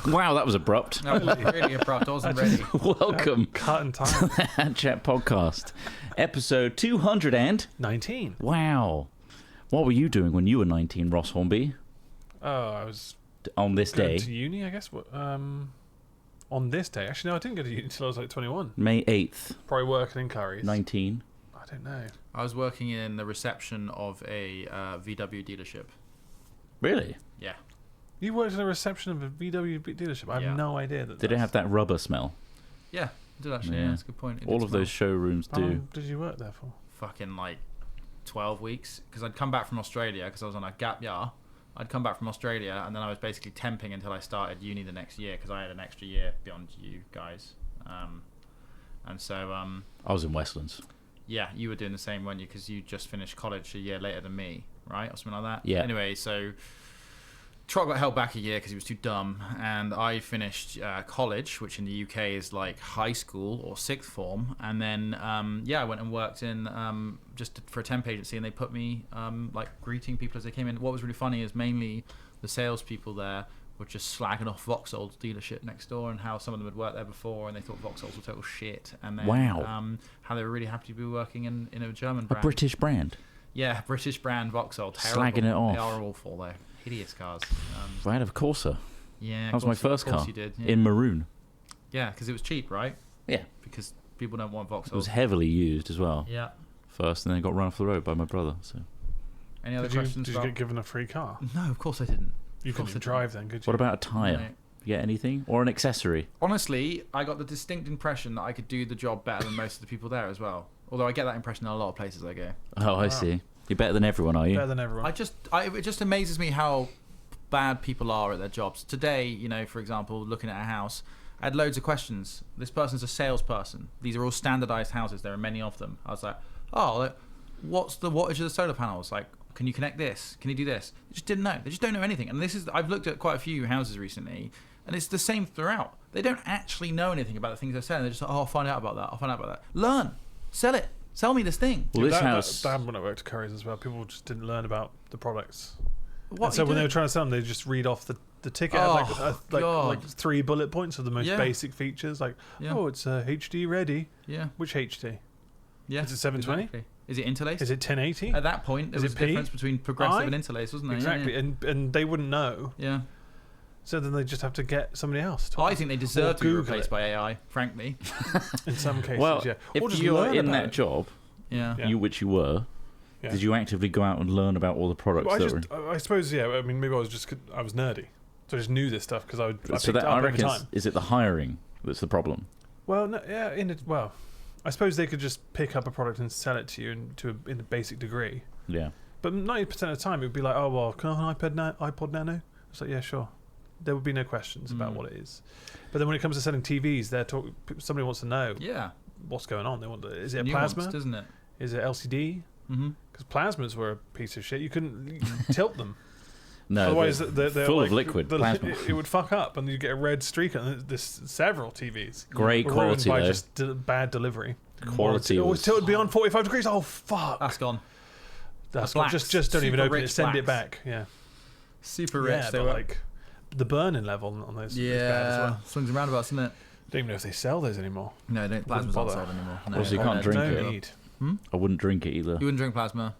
Wow, that was abrupt. That was really abrupt. I wasn't ready. Welcome Cut in to time. the Hat Chat Podcast, episode 219. Wow. What were you doing when you were 19, Ross Hornby? Oh, I was on this going day? to uni, I guess. On this day. Actually, no, I didn't go to uni until I was like 21. May 8th. Probably working in Curry's. 19. I don't know. I was working in the reception of a VW dealership. Really? Yeah. You worked in the reception of a VW dealership? I have no idea. Did it have that rubber smell? Yeah, it did actually. Yeah, that's a good point. All of those showrooms How do. long did you work there for? Fucking like 12 weeks. Because I'd come back from Australia because I was on a gap year. I'd come back from Australia and then I was basically temping until I started uni the next year because I had an extra year beyond you guys. And so... I was in Westlands. Yeah, you were doing the same, weren't you? Because you just finished college a year later than me, right? Or something like that? Yeah. Anyway, so... Trott got held back a year because he was too dumb, and I finished college, which in the UK is like high school or sixth form, and then I went and worked in just for a temp agency, and they put me like greeting people as they came in. What was really funny is mainly the salespeople there were just slagging off Vauxhall's dealership next door and how some of them had worked there before and they thought Vauxhalls were total shit, and then how they were really happy to be working in a German brand, a British brand. Yeah, British brand Vauxhall. Terrible. Slagging it off. They are awful though. Hideous cars. I had a Corsa. Yeah, that was my first car. You did, in maroon. Yeah, because it was cheap, right? Yeah, because people don't want Vauxhalls. It was heavily used as well. Yeah. First, and then it got run off the road by my brother. So. Any other questions? Did you get given a free car? No, of course I didn't. You couldn't drive then, could you? What about a tyre? No. You get anything or an accessory? Honestly, I got the distinct impression that I could do the job better than most of the people there as well. Although I get that impression in a lot of places I go. Oh, I see. You're better than everyone, are you? Better than everyone. It just amazes me how bad people are at their jobs. Today, you know, for example, looking at a house, I had loads of questions. This person's a salesperson. These are all standardized houses. There are many of them. I was like, what's the wattage of the solar panels? Like, can you connect this? Can you do this? They just didn't know. They just don't know anything. And I've looked at quite a few houses recently, and it's the same throughout. They don't actually know anything about the things they're selling. They're just like, I'll find out about that. I'll find out about that. Learn. Sell it. Sell me this thing. Well, this house... That happened when I worked at Curry's as well. People just didn't learn about the products. What so when they were trying to sell them, they just read off the ticket. Like 3 bullet points of the most basic features. Like, it's HD ready. Yeah. Which HD? Yeah. Is it 720? Exactly. Is it interlaced? Is it 1080? At that point, there was a difference between progressive and interlaced, wasn't there? Exactly. Yeah. And they wouldn't know. Yeah. So then they just have to get somebody else. I think they deserve to be replaced by AI, frankly. In some cases, well, yeah. If you're in that job, which you were, did you actively go out and learn about all the products I suppose, yeah. I mean, maybe I was nerdy. So I just knew this stuff because I picked it up I over reckon time. Is it the hiring that's the problem? Well, no, yeah. I suppose they could just pick up a product and sell it to you in a basic degree. Yeah. But 90% of the time, it would be like, oh, well, can I have an iPod Nano? It's like, yeah, sure. There would be no questions about what it is. But then when it comes to selling TVs, somebody wants to know what's going on. They want is it a plasma? Isn't it? Is it LCD? Because plasmas were a piece of shit. You couldn't tilt them. No, otherwise they're full like, of liquid plasma. It would fuck up, and you get a red streak. And there's several TVs. Great quality by though. Just bad delivery. Quality. It was tilted beyond 45 degrees. Oh fuck! That's gone. That's gone. Just don't even open it. Send it back. Yeah. Super rich. Yeah, they were like the burning level on those. Yeah. Is bad as well. Swings and roundabouts, isn't it? Don't even know if they sell those anymore. No, plasmas aren't sold anymore. No, also, you can't drink it. Need. I wouldn't drink it either. You wouldn't drink plasma.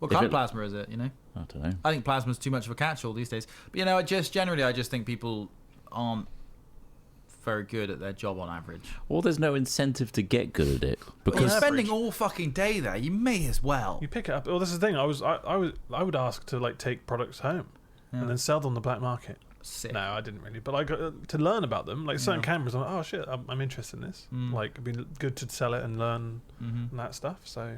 What kind of plasma is it, you know? I don't know. I think plasma's too much of a catch-all these days. But, you know, I just think people aren't very good at their job on average. Well, there's no incentive to get good at it. Because you're spending all fucking day there. You may as well. You pick it up. Well, this is the thing. I would ask to, like, take products home and then sell them on the black market. Sick. No, I didn't really. But I got to learn about them. Like, certain cameras, I'm like, oh, shit, I'm interested in this. Like, it'd be good to sell it and learn that stuff. So...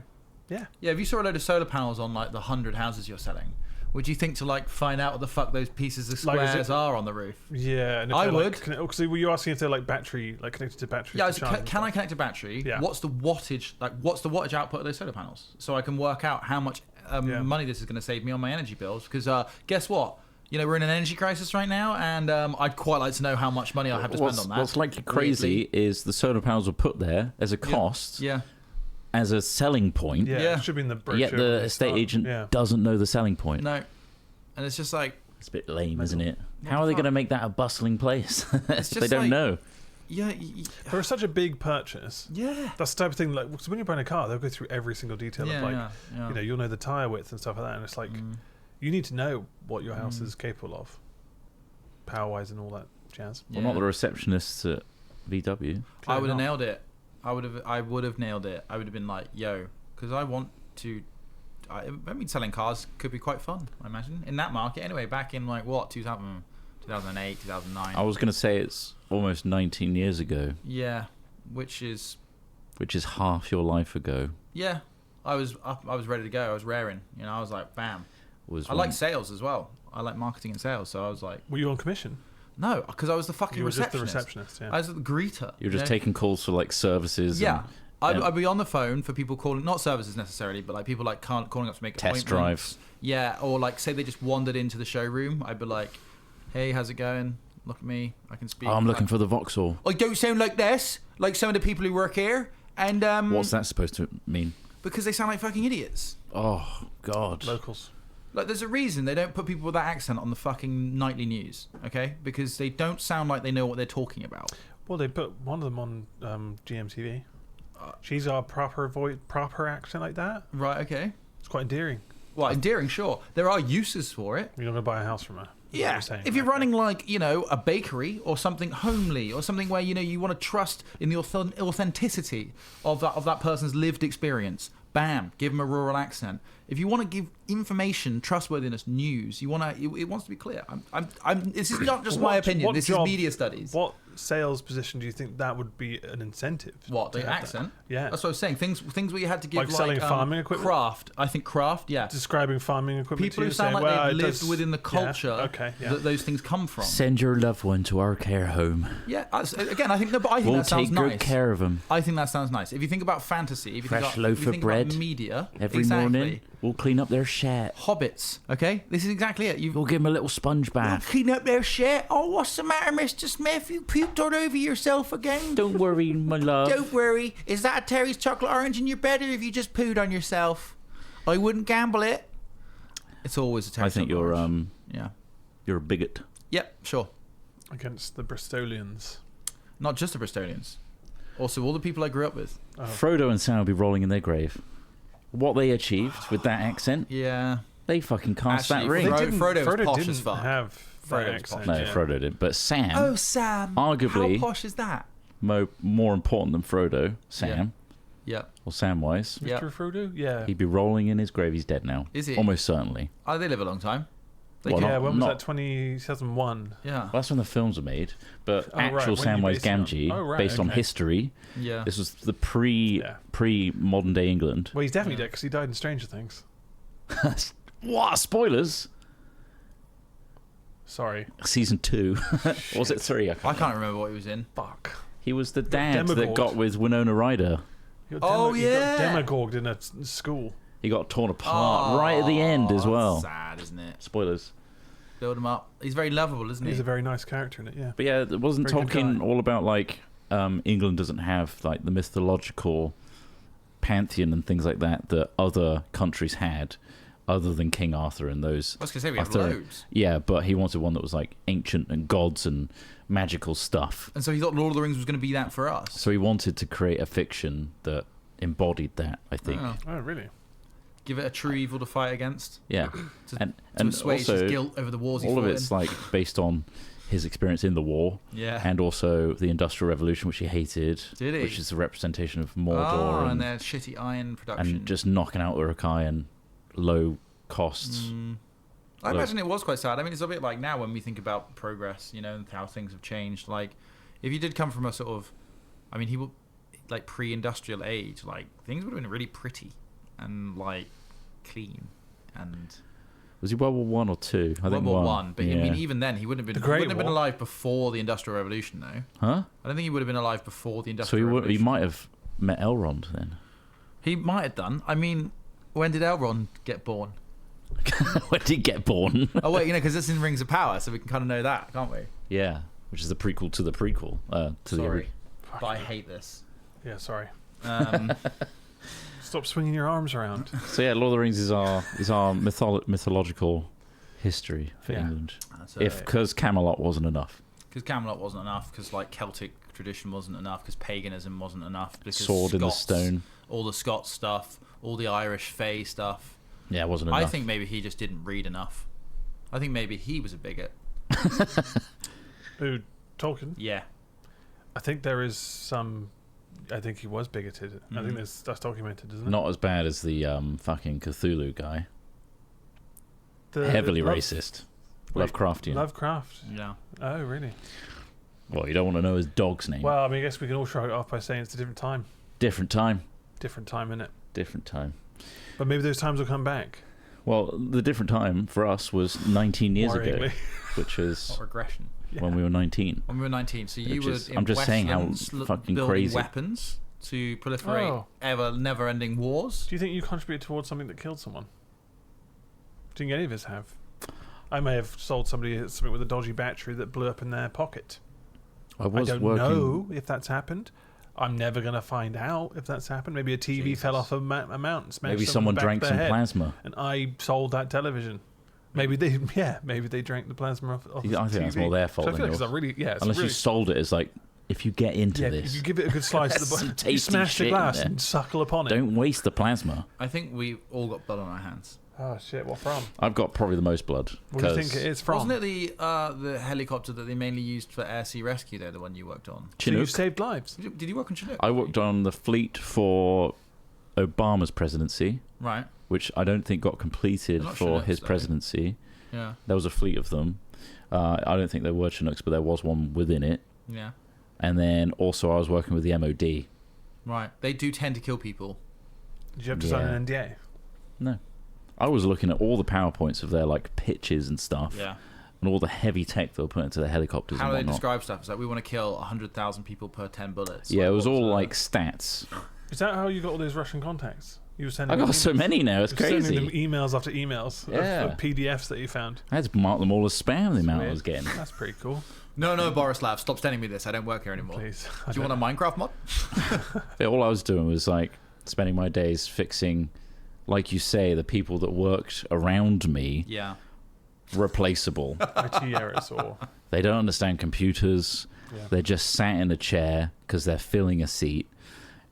Yeah. If you saw a load of solar panels on like the 100 houses you're selling, would you think to like find out what the fuck those pieces of squares are on the roof? Yeah, and if I would. Because were you asking if they're like battery, like connected to battery? Yeah, can I connect a battery? Yeah. What's the wattage? Like, what's the wattage output of those solar panels? So I can work out how much money this is going to save me on my energy bills. Because guess what? You know, we're in an energy crisis right now, and I'd quite like to know how much money I have to spend on that. What's likely crazy is the solar panels were put there as a cost. Yeah. As a selling point. Yeah. It should be in the brochure. Yet the estate agent doesn't know the selling point. No. And it's just like... It's a bit lame, isn't it? How are they going to make that a bustling place? They don't know. Yeah, for such a big purchase. Yeah, that's the type of thing. Like, so when you're buying a car, they'll go through every single detail of you know, you'll know the tire width and stuff like that, and it's like you need to know what your house is capable of, power wise and all that jazz. Well, not the receptionists at VW. I would have nailed it. I would have nailed it. I would have been like, yo, because I want to. I mean, selling cars could be quite fun. I imagine in that market anyway. Back in like what 2008, 2009. I was going to say it's almost 19 years ago. Yeah, which is half your life ago. Yeah, I was ready to go. I was raring. You know, I was like, bam. I like sales as well. I like marketing and sales. So I was like, were you on commission? No, because I was the fucking receptionist. You were just the receptionist. Yeah. I was the greeter. You were just taking calls for like services. Yeah. I'd be on the phone for people calling, not services necessarily, but like people like calling up to make test appointments. drives. Yeah, or like say they just wandered into the showroom. I'd be like, hey, how's it going? Look at me. I can speak. Oh, I'm looking for the Vauxhall. I don't sound like this, like some of the people who work here. And what's that supposed to mean? Because they sound like fucking idiots. Oh, God. Locals. Like, there's a reason they don't put people with that accent on the fucking nightly news, okay? Because they don't sound like they know what they're talking about. Well, they put one of them on GMTV. She's got a proper accent like that. Right, okay. It's quite endearing. Well, endearing, sure. There are uses for it. You're not going to buy a house from her. Yeah. If you're running like, you know, a bakery or something homely or something where, you know, you want to trust in the authenticity of that person's lived experience, bam, give them a rural accent. If you want to give information, trustworthiness, news, you want to. It wants to be clear. This is not just my opinion. This is media studies. What sales position do you think that would be an incentive? What, the accent? That? Yeah, that's what I was saying. Things where you had to give like selling farming equipment. Craft. I think craft. Yeah. Describing farming equipment. People who sound like they've lived within the culture that those things come from. Send your loved one to our care home. Yeah. Again, I think that sounds nice. We'll take good care of them. I think that sounds nice. If you think about fantasy, if you fresh loaf of bread about media, every morning. We'll clean up their shit. Hobbits, okay? This is exactly it. We'll give them a little sponge bath. Clean up their shit. Oh, what's the matter, Mr. Smith? You puked all over yourself again? Don't worry, my love. Don't worry. Is that a Terry's chocolate orange in your bed, or have you just pooed on yourself? I wouldn't gamble it. It's always a Terry's chocolate orange. You're a bigot. Yep, sure. Against the Bristolians. Not just the Bristolians. Also, all the people I grew up with. Oh. Frodo and Sam will be rolling in their grave. What they achieved with that accent, they fucking cast that ring. Frodo was posh didn't as fuck. Have Frodo accent. No, Frodo didn't. But Sam, arguably, how posh is that? More important than Frodo, Sam. Yeah. Or Samwise. Mr. Frodo? Yeah. He'd be rolling in his grave. He's dead now. Is he? Almost certainly. Oh, they live a long time. When was that? 2001. Yeah. Well, that's when the films were made. But actual Samwise Gamgee, based on history. Yeah. This was the pre modern day England. Well, he's definitely dead because he died in Stranger Things. What? Spoilers? Sorry. Season 2. Was it 3? I can't remember what he was in. Fuck. He was the dad that got with Winona Ryder. He got demagogued in a school. He got torn apart right at the end as well. Sad, isn't it? Spoilers. Build him up. He's very lovable, isn't he? He's a very nice character in it, yeah. But yeah, it wasn't Tolkien all about like England doesn't have like the mythological pantheon and things like that other countries had, other than King Arthur and those. I was gonna say we have loads. Yeah, but he wanted one that was like ancient and gods and magical stuff. And so he thought Lord of the Rings was going to be that for us. So he wanted to create a fiction that embodied that. I think. Oh, really? Give it a true evil to fight against. Yeah, and assuage his guilt over the wars. All of it's like based on his experience in the war. Yeah, and also the Industrial Revolution, which he hated. Did he? Which is a representation of Mordor and their shitty iron production and just knocking out Uruk-hai and low costs. I imagine it was quite sad. I mean, it's a bit like now when we think about progress, you know, and how things have changed. Like, if you did come from a sort of, I mean, he would like pre-industrial age, like things would have been really pretty and like clean. And was he World War One or two? I think World War One. But I mean, even then, he wouldn't have been. He wouldn't have been alive before the Industrial Revolution, though. Huh? I don't think he would have been alive before the Industrial Revolution. So he might have met Elrond then. He might have done. I mean, when did Elrond get born? When did he get born? Oh wait, you know, because it's in Rings of Power, so we can kind of know that, can't we? Yeah, which is the prequel to the prequel. Sorry, but I hate this. Yeah, sorry. Stop swinging your arms around. So yeah, Lord of the Rings is our mythological history for England. So, Because Camelot wasn't enough. Because Camelot wasn't enough, because like Celtic tradition wasn't enough, because paganism wasn't enough, because Sword in the stone, all the Scots stuff, all the Irish Fae stuff. Yeah, it wasn't enough. I think maybe he just didn't read enough. I think maybe he was a bigot. Who, Tolkien? Yeah. I think there is some. I think he was bigoted. I think that's documented, isn't it? Not as bad as the fucking Cthulhu guy. Heavily racist. Lovecraftian. Lovecraft. Yeah. Oh, really? Well, you don't want to know his dog's name. Well, I mean, I guess we can all shrug it off by saying it's a different time. Different time. Different time, innit? Different time. But maybe those times will come back. Well, the different time for us was 19 years ago, which was regression. When we were 19. When we were 19, so you were in I'm just saying how Westlands fucking building crazy. weapons to proliferate never-ending wars. Do you think you contributed towards something that killed someone? Do you think any of us have? I may have sold somebody something with a dodgy battery that blew up in their pocket. I don't know if that's happened. I'm never going to find out if that's happened. Maybe a TV fell off a mountain, smashed Maybe someone drank some plasma, and I sold that television. Maybe they drank the plasma off I think TV. that's more their fault. So I feel like it's really, unless you sold it as like, if you get into this, if you give it a good slice of the bottom, you smash the glass and suckle upon it. Don't waste the plasma. I think we all got blood on our hands. Oh shit! What from? I've got probably the most blood. What do you think it is from? Wasn't it the helicopter that they mainly used for air sea rescue? Though the one you worked on. So you saved lives. Did you work on Chinook? I worked on the fleet for Obama's presidency. Right. Which I don't think got completed for his presidency. Yeah. There was a fleet of them. I don't think there were Chinooks, but there was one within it. Yeah. And then also I was working with the MOD. Right. They do tend to kill people. Did you have to sign an NDA? No. I was looking at all the PowerPoints of their like pitches and stuff. Yeah. And all the heavy tech they were putting into their helicopters. How and do they whatnot. describe stuff? It's like we want to kill 100,000 people per 10 bullets. Yeah, like, it was all like stats. Is that how you got all those Russian contacts? You were sending. I got so many now. It's crazy. Sending them emails after emails of PDFs that you found. I had to mark them all as spam. The amount I was getting. That's pretty cool. No, Borislav, stop sending me this. I don't work here anymore. Please. Do you want a Minecraft mod? Yeah, all I was doing was like spending my days fixing, like you say, the people that worked around me. Yeah. Replaceable. IT errors or. They don't understand computers. Yeah. They're just sat in a chair because they're filling a seat,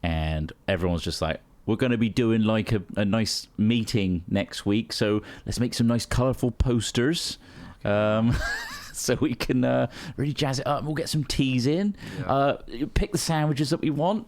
and everyone's just like, we're going to be doing like a nice meeting next week, so let's make some nice colourful posters. So we can really jazz it up, and we'll get some teas in. Yeah. Pick the sandwiches that we want.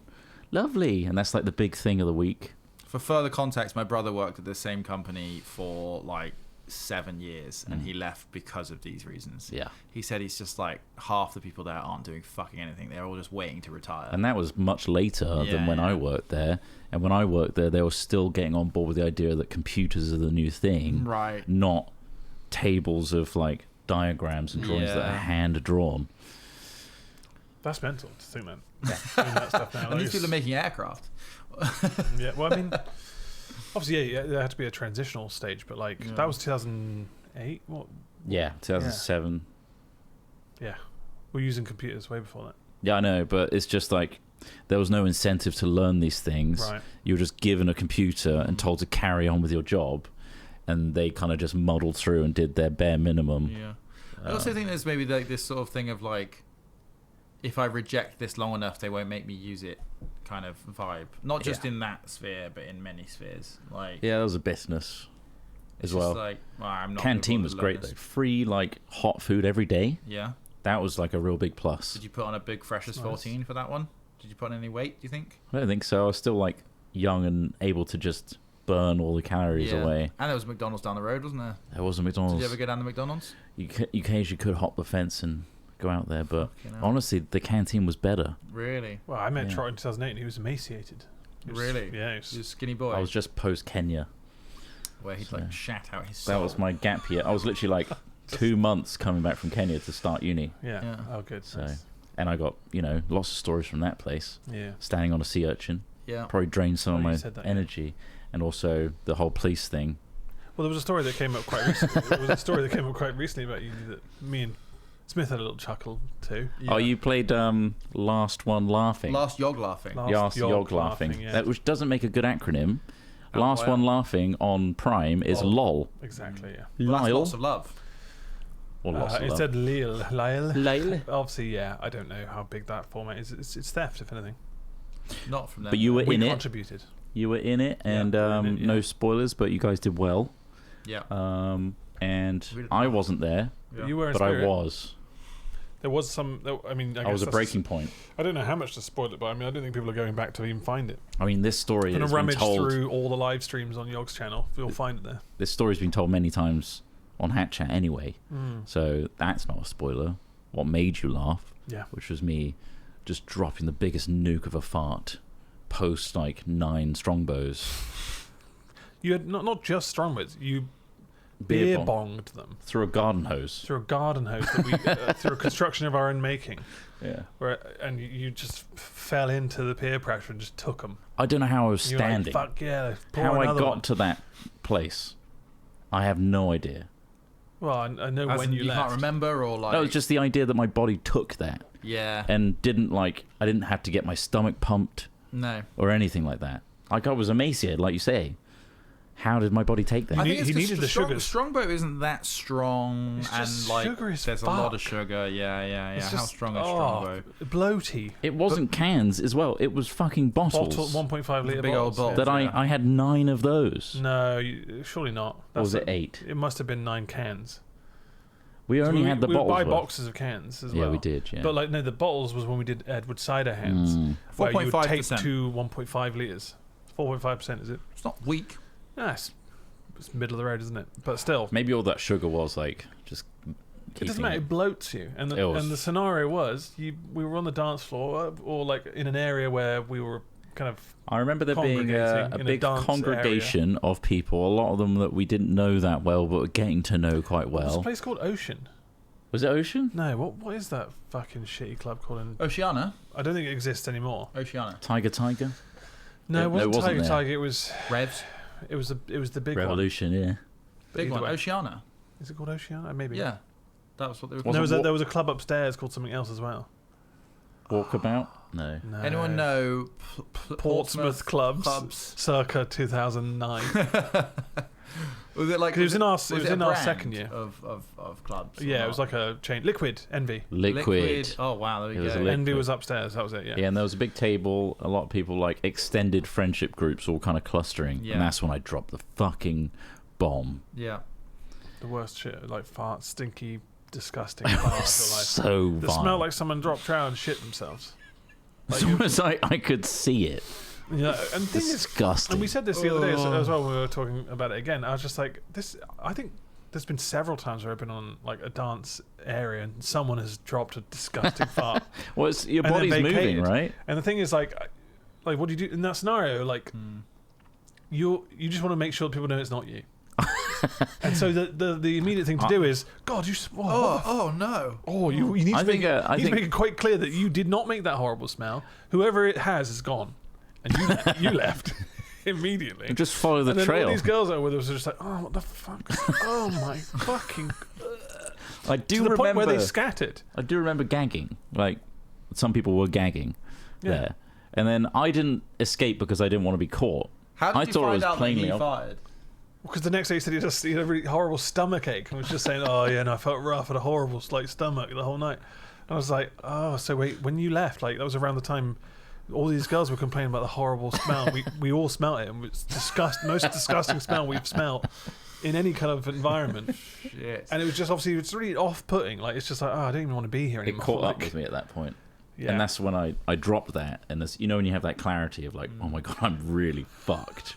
Lovely. And that's like the big thing of the week. For further context, my brother worked at the same company for like 7 years, and he left because of these reasons. Yeah. He said he's just like, half the people there aren't doing fucking anything. They're all just waiting to retire. And that was much later than when I worked there. And when I worked there, they were still getting on board with the idea that computers are the new thing. Right. Not tables of like diagrams and drawings that are hand drawn. That's mental to think that. Doing that stuff now. And these people are making aircraft. Yeah, well, I mean, obviously, there had to be a transitional stage, but like that was 2008. What? Yeah, 2007. Yeah, we're using computers way before that. Yeah, I know, but it's just like there was no incentive to learn these things. Right. You were just given a computer and told to carry on with your job, and they kind of just muddled through and did their bare minimum. Yeah. I also think there's maybe like this sort of thing of like, if I reject this long enough, they won't make me use it kind of vibe. Not just in that sphere, but in many spheres. Like, yeah, there was a bitterness as well. Like, I'm not Canteen was great though. Free like hot food every day. Yeah. That was like a real big plus. Did you put on a big Freshers 14 for that one? Did you put on any weight, do you think? I don't think so. I was still like young and able to just burn all the calories away. And there was McDonald's down the road, wasn't there? There was a McDonald's. Did you ever go down to McDonald's? You occasionally could hop the fence and go out there, but honestly, the canteen was better. Really? Well, I met Trott in 2008 and he was emaciated. Really? Yeah. He was a skinny boy. I was just post Kenya. Where he'd like shat out his soul. That was my gap year. I was literally like 2 months coming back from Kenya to start uni. Yeah. Oh, good. So, and I got, lots of stories from that place. Yeah. Standing on a sea urchin. Yeah. Probably drained some of my energy. And also the whole police thing. Well, there was a story that came up quite recently. About you that me and Smith had a little chuckle too. Yeah. Oh, you played Last One Laughing. Last Yog Laughing. Last Yog Laughing. Yeah. That, which doesn't make a good acronym. Last one laughing on Prime is lol. Exactly, yeah. Well, that's Lyle. lots of love. Or lots of It love. said Lyle. Lyle. Obviously, yeah. I don't know how big that format is. It's theft, if anything. Not from them. But you were We in it. contributed. You were in it, and we were in it, yeah. no spoilers, but you guys did well. Yeah. And We did I well. wasn't there, Yeah. You were in but I spirit. was. There was some. I mean, I was a breaking point. I don't know how much to spoil it, but I mean, I don't think people are going back to even find it. I mean, this story If has you been rummage told. through all the live streams on Yogg's channel, you'll find it there. This story's been told many times on Hat Chat anyway, Mm. so that's not a spoiler. What made you laugh? Yeah. Which was me just dropping the biggest nuke of a fart post like 9 strongbows. You had not just strongbows. You beer bonged them through a garden hose. through a garden hose that we through a construction of our own making. Yeah. And you just fell into the peer pressure and just took them. I don't know how I was You were like, standing. fuck yeah! Pour How I another got one. to that place, I have no idea. Well, I know As when in you you left. can't remember, or like. No, it's just the idea that my body took that Yeah. and I didn't have to get my stomach pumped No. or anything like that. Like I was emaciated, like you say. How did my body take that? I think it's he 'cause needed the sugars. Strongbow isn't that strong, It's and just like sugar as there's a lot of fuck. sugar. Yeah. It's How just- strong is Strongbow? Bloaty. It wasn't cans as well. It was fucking bottles. Bottle, 1.5 litre Big old bottles. bottles. that Yeah. I had 9 of those. No, surely not. Or was That's it 8? It must have been 9 cans. We only had the we would bottles. buy worth. boxes of cans as well. Yeah, we did. Yeah. But like no, the bottles was when we did Edward cider hands, where you would take 4.5%. to 1.5 litres. 4.5%, is it? It's not weak. Yeah, it's middle of the road, isn't it? But still, Maybe all that sugar was like just. it doesn't matter. It bloats you, and It was. the scenario was we were on the dance floor or like in an area where we were kind of. I remember there being a congregating in a big dance congregation of people, a lot of them that we didn't know that well, but were getting to know quite There's a well. place called Ocean. Was it Ocean? No, what is that fucking shitty club called? Oceana. I don't think it exists anymore. Oceana. Tiger? No, it wasn't wasn't Tiger there. Tiger. It was Revs. it was the big Revolution, yeah. Big Either one. way. Oceana. one. Is it called Oceana? Maybe. Yeah. That was what they were Was called. it There was a club upstairs called something else as well. Walkabout? No. No. Anyone know Portsmouth clubs, circa 2009? Was it like? Because it was in our was it was it in a our brand second year. of clubs. or Yeah, it not? was like a chain. Liquid Envy. Liquid. Oh wow, there It you was go. a liquid. Envy was upstairs. That was it. Yeah. Yeah, and there was a big table, a lot of people, like extended friendship groups all kind of clustering. Yeah. And that's when I dropped the fucking bomb. Yeah. The worst shit, like fart, stinky, disgusting It farts. was Like, so that vile. smelled like someone dropped trout and shit themselves. It's almost like I could see it. Yeah, and the thing is, Disgusting. and we said this the other day as well when we were talking about it again. I was just like, this. I think there's been several times where I've been on like a dance area and someone has dropped a disgusting fart. Well, it's, your and then body's moving, vacated. right? And the thing is, like what do you do in that scenario? Like, you just want to make sure people know it's not you. And so the immediate thing to do is, God, you. Oh no. Oh, you need to I think, I need think- to make it quite clear that you did not make that horrible smell. Whoever it has gone, and you left immediately. And just follow the and then trail. all these girls that were with us were just like, oh, what the fuck? Oh my fucking. I do To the remember. point where they scattered. I do remember gagging. Like some people were gagging there, and then I didn't escape because I didn't want to be caught. How did I you thought it find was out that plainly he ob- farted? Because the next day he said he had a really horrible stomach ache and was just saying, oh yeah, no, I felt rough, had a horrible like stomach the whole night. And I was like, oh, so wait, when you left, like that was around the time all these girls were complaining about the horrible smell. We all smelt it, and it's most disgusting smell we've smelt in any kind of environment. Shit. And it was just obviously it's really off-putting. Like it's just like, oh, I don't even want to be here It anymore. caught like, up with me at that point. Yeah. And that's when I dropped that. And this, you know, when you have that clarity of like, oh my God, I'm really fucked.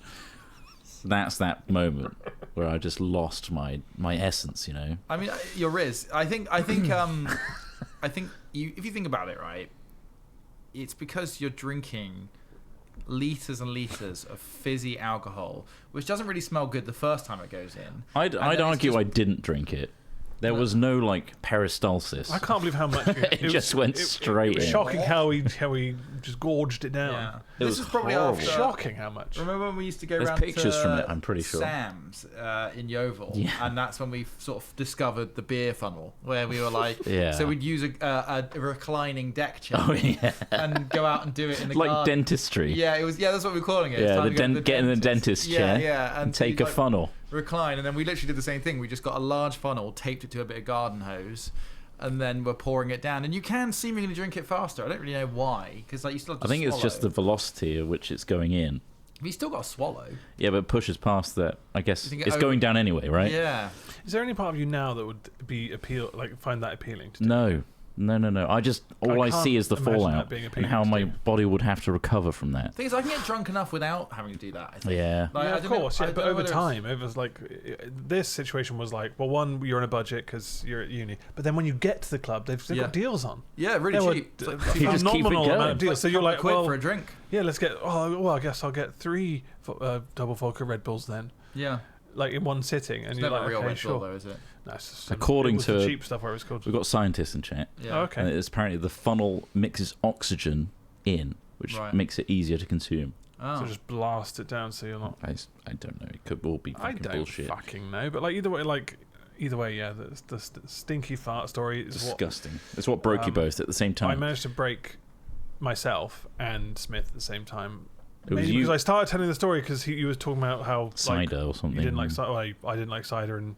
That's that moment where I just lost my essence, you know. I mean, your Riz. I think I think you, if you think about it, right, it's because you're drinking liters and liters of fizzy alcohol, which doesn't really smell good the first time it goes in. I'd And then it's argue just- I didn't drink it. There was no like peristalsis. I can't believe how much it just went straight It was in. shocking how he just gorged it down. Yeah. This is probably horrible. after. Shocking how much. Remember when we used to go There's around pictures to from it, I'm pretty sure. Sam's in Yeovil, Yeah. and that's when we sort of discovered the beer funnel, where we were like, Yeah. so we'd use a reclining deck chair Oh yeah. and go out and do it in the Like garden. dentistry. Yeah, it was. Yeah, that's what we were calling it. It's Yeah, time to go to get in the dentist chair. Yeah, and take you'd, a funnel. recline, and then we literally did the same thing. We just got a large funnel, taped it to a bit of garden hose, and then we're pouring it down. And you can seemingly drink it faster. I don't really know why, because like you still have to I think swallow. it's just the velocity at which it's going in. But you still got to swallow. Yeah, but it pushes past that. I guess You think it it's going down anyway, right? Yeah. Is there any part of you now that would be find that appealing to do? No. I just all I can't see is the imagine fallout that being and appealing how to my do. body would have to recover from that. Thing is, I can get drunk enough without having to do that. I think. Yeah. Like, Yeah, I of don't know- course. I Yeah, don't but know over whether time, it was like this situation was like, well, one, you're on a budget because you're at uni, but then when you get to the club, they've Yeah. got deals on. Yeah, really There were cheap. It's like a You just keep it phenomenal going. amount of deals. So you're like, quid well, for a drink. yeah, let's get. Oh, well, I guess I'll get 3 double vodka Red Bulls then, Yeah. like in one sitting, and It's you're never like, real okay, Red sure. Bull, though, is it? No, it's just According it was to- the cheap stuff, where it was called. We've got scientists in chat. Yeah. Oh, okay. And it's apparently the funnel mixes oxygen in, which Right. makes it easier to consume. Oh. So just blast it down, so you're not. I don't know. It could all be I fucking don't bullshit. fucking know, but like either way, yeah, the stinky fart story is what Disgusting. It's what broke you both at the same I time. managed to break myself and Smith at the same time. It was Mainly you- because I started telling the story because he was talking about how Cider or like, something. you didn't like cider. Well, I didn't like cider, and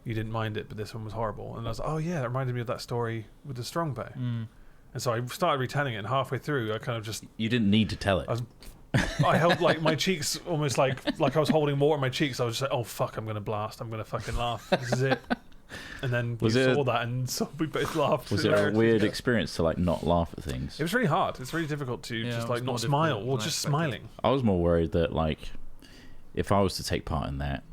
you didn't mind it, but this one was horrible. And I was like, oh yeah, that reminded me of that story with the Strongbow. Mm. And so I started retelling it, and halfway through, I kind of just You didn't need to tell it. I was- I held like my cheeks almost like I was holding water in my cheeks. I was just like, oh fuck, I'm gonna blast. I'm gonna fucking laugh. This is it. And then Was you it- saw that, and so we both laughed. Was it a hilariously. weird Yeah. experience to like not laugh at things? It was really hard. It's really difficult to Yeah, just it like was not more smile difficult or than I just expected. smiling. I was more worried that like if I was to take part in that,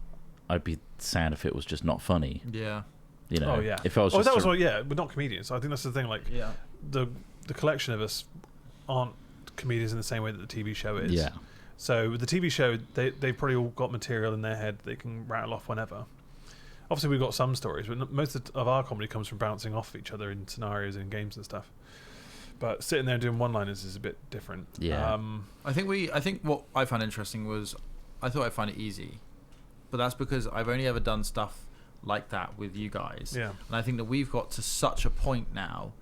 I'd be sad if it was just not funny. Yeah. You know, Oh yeah. if I was oh, just that was a- all, yeah. We're not comedians. I think that's the thing. Like Yeah. the collection of us aren't comedians in the same way that the TV show is. yeah. So with the TV show, they probably all got material in their head they can rattle off whenever. Obviously, we've got some stories, but most of our comedy comes from bouncing off each other in scenarios and games and stuff. But sitting there and doing one-liners is a bit different. Yeah. I think what I found interesting was I thought I'd find it easy, but that's because I've only ever done stuff like that with you guys. Yeah. And I think that we've got to such a point now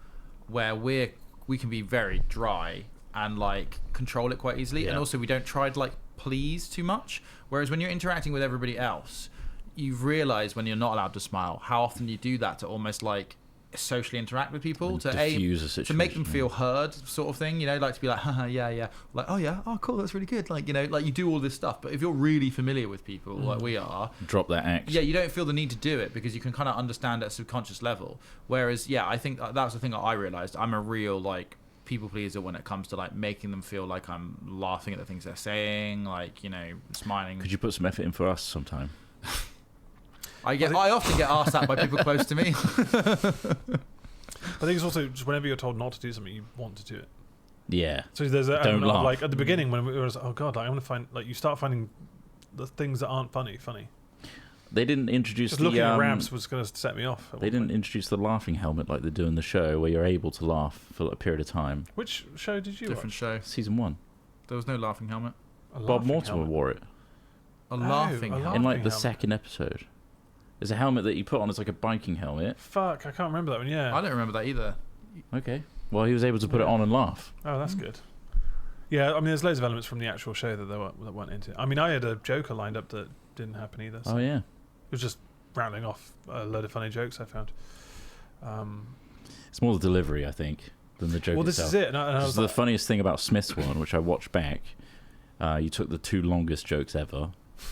where we can be very dry and like control it quite easily, and Yeah. also we don't try to like please too much. Whereas when you're interacting with everybody else, you've realised when you're not allowed to smile how often you do that to almost like socially interact with people And to diffuse a to make them situation, feel heard, sort of thing, you know, like to be like, haha, yeah, like, oh yeah, oh cool, that's really good, like, you know, like you do all this stuff, but if you're really familiar with people like we are, Drop that act. yeah, you don't feel the need to do it because you can kind of understand at a subconscious level. Whereas, yeah, I think that was the thing that I realised. I'm a real like people pleaser when it comes to like making them feel like I'm laughing at the things they're saying, like, you know, smiling. Could you put some effort in for us sometime? I often get asked that by people close to me. I think it's also just whenever you're told not to do something, you want to do it. Yeah. So there's a Don't element of, laugh. like at the beginning when it was, oh god, like, I'm gonna find like you start finding the things that aren't funny. They didn't introduce Just the looking at ramps was gonna set me off. at they one didn't point. introduce the laughing helmet like they do in the show, where you're able to laugh for a period of time. Which show did you Different watch? show. Season 1, There was no laughing helmet. A Bob laughing Mortimer helmet. wore it A Oh, laughing a helmet. in like Laughing the helmet. second episode. There's a helmet that you put on. It's like a biking helmet. Fuck, I can't remember that one. Yeah. I don't remember that either. Okay. Well, he was able to put it on and laugh. Oh, that's good. Yeah, I mean, there's loads of elements from the actual show that went into it. I mean, I had a Joker lined up that didn't happen either. So Oh yeah. It was just rattling off a load of funny jokes I found. It's more the delivery, I think, than the joke Well, this itself. is it. And I This was is the like, funniest thing about Smith's one, which I watched back. You took the 2 longest jokes ever,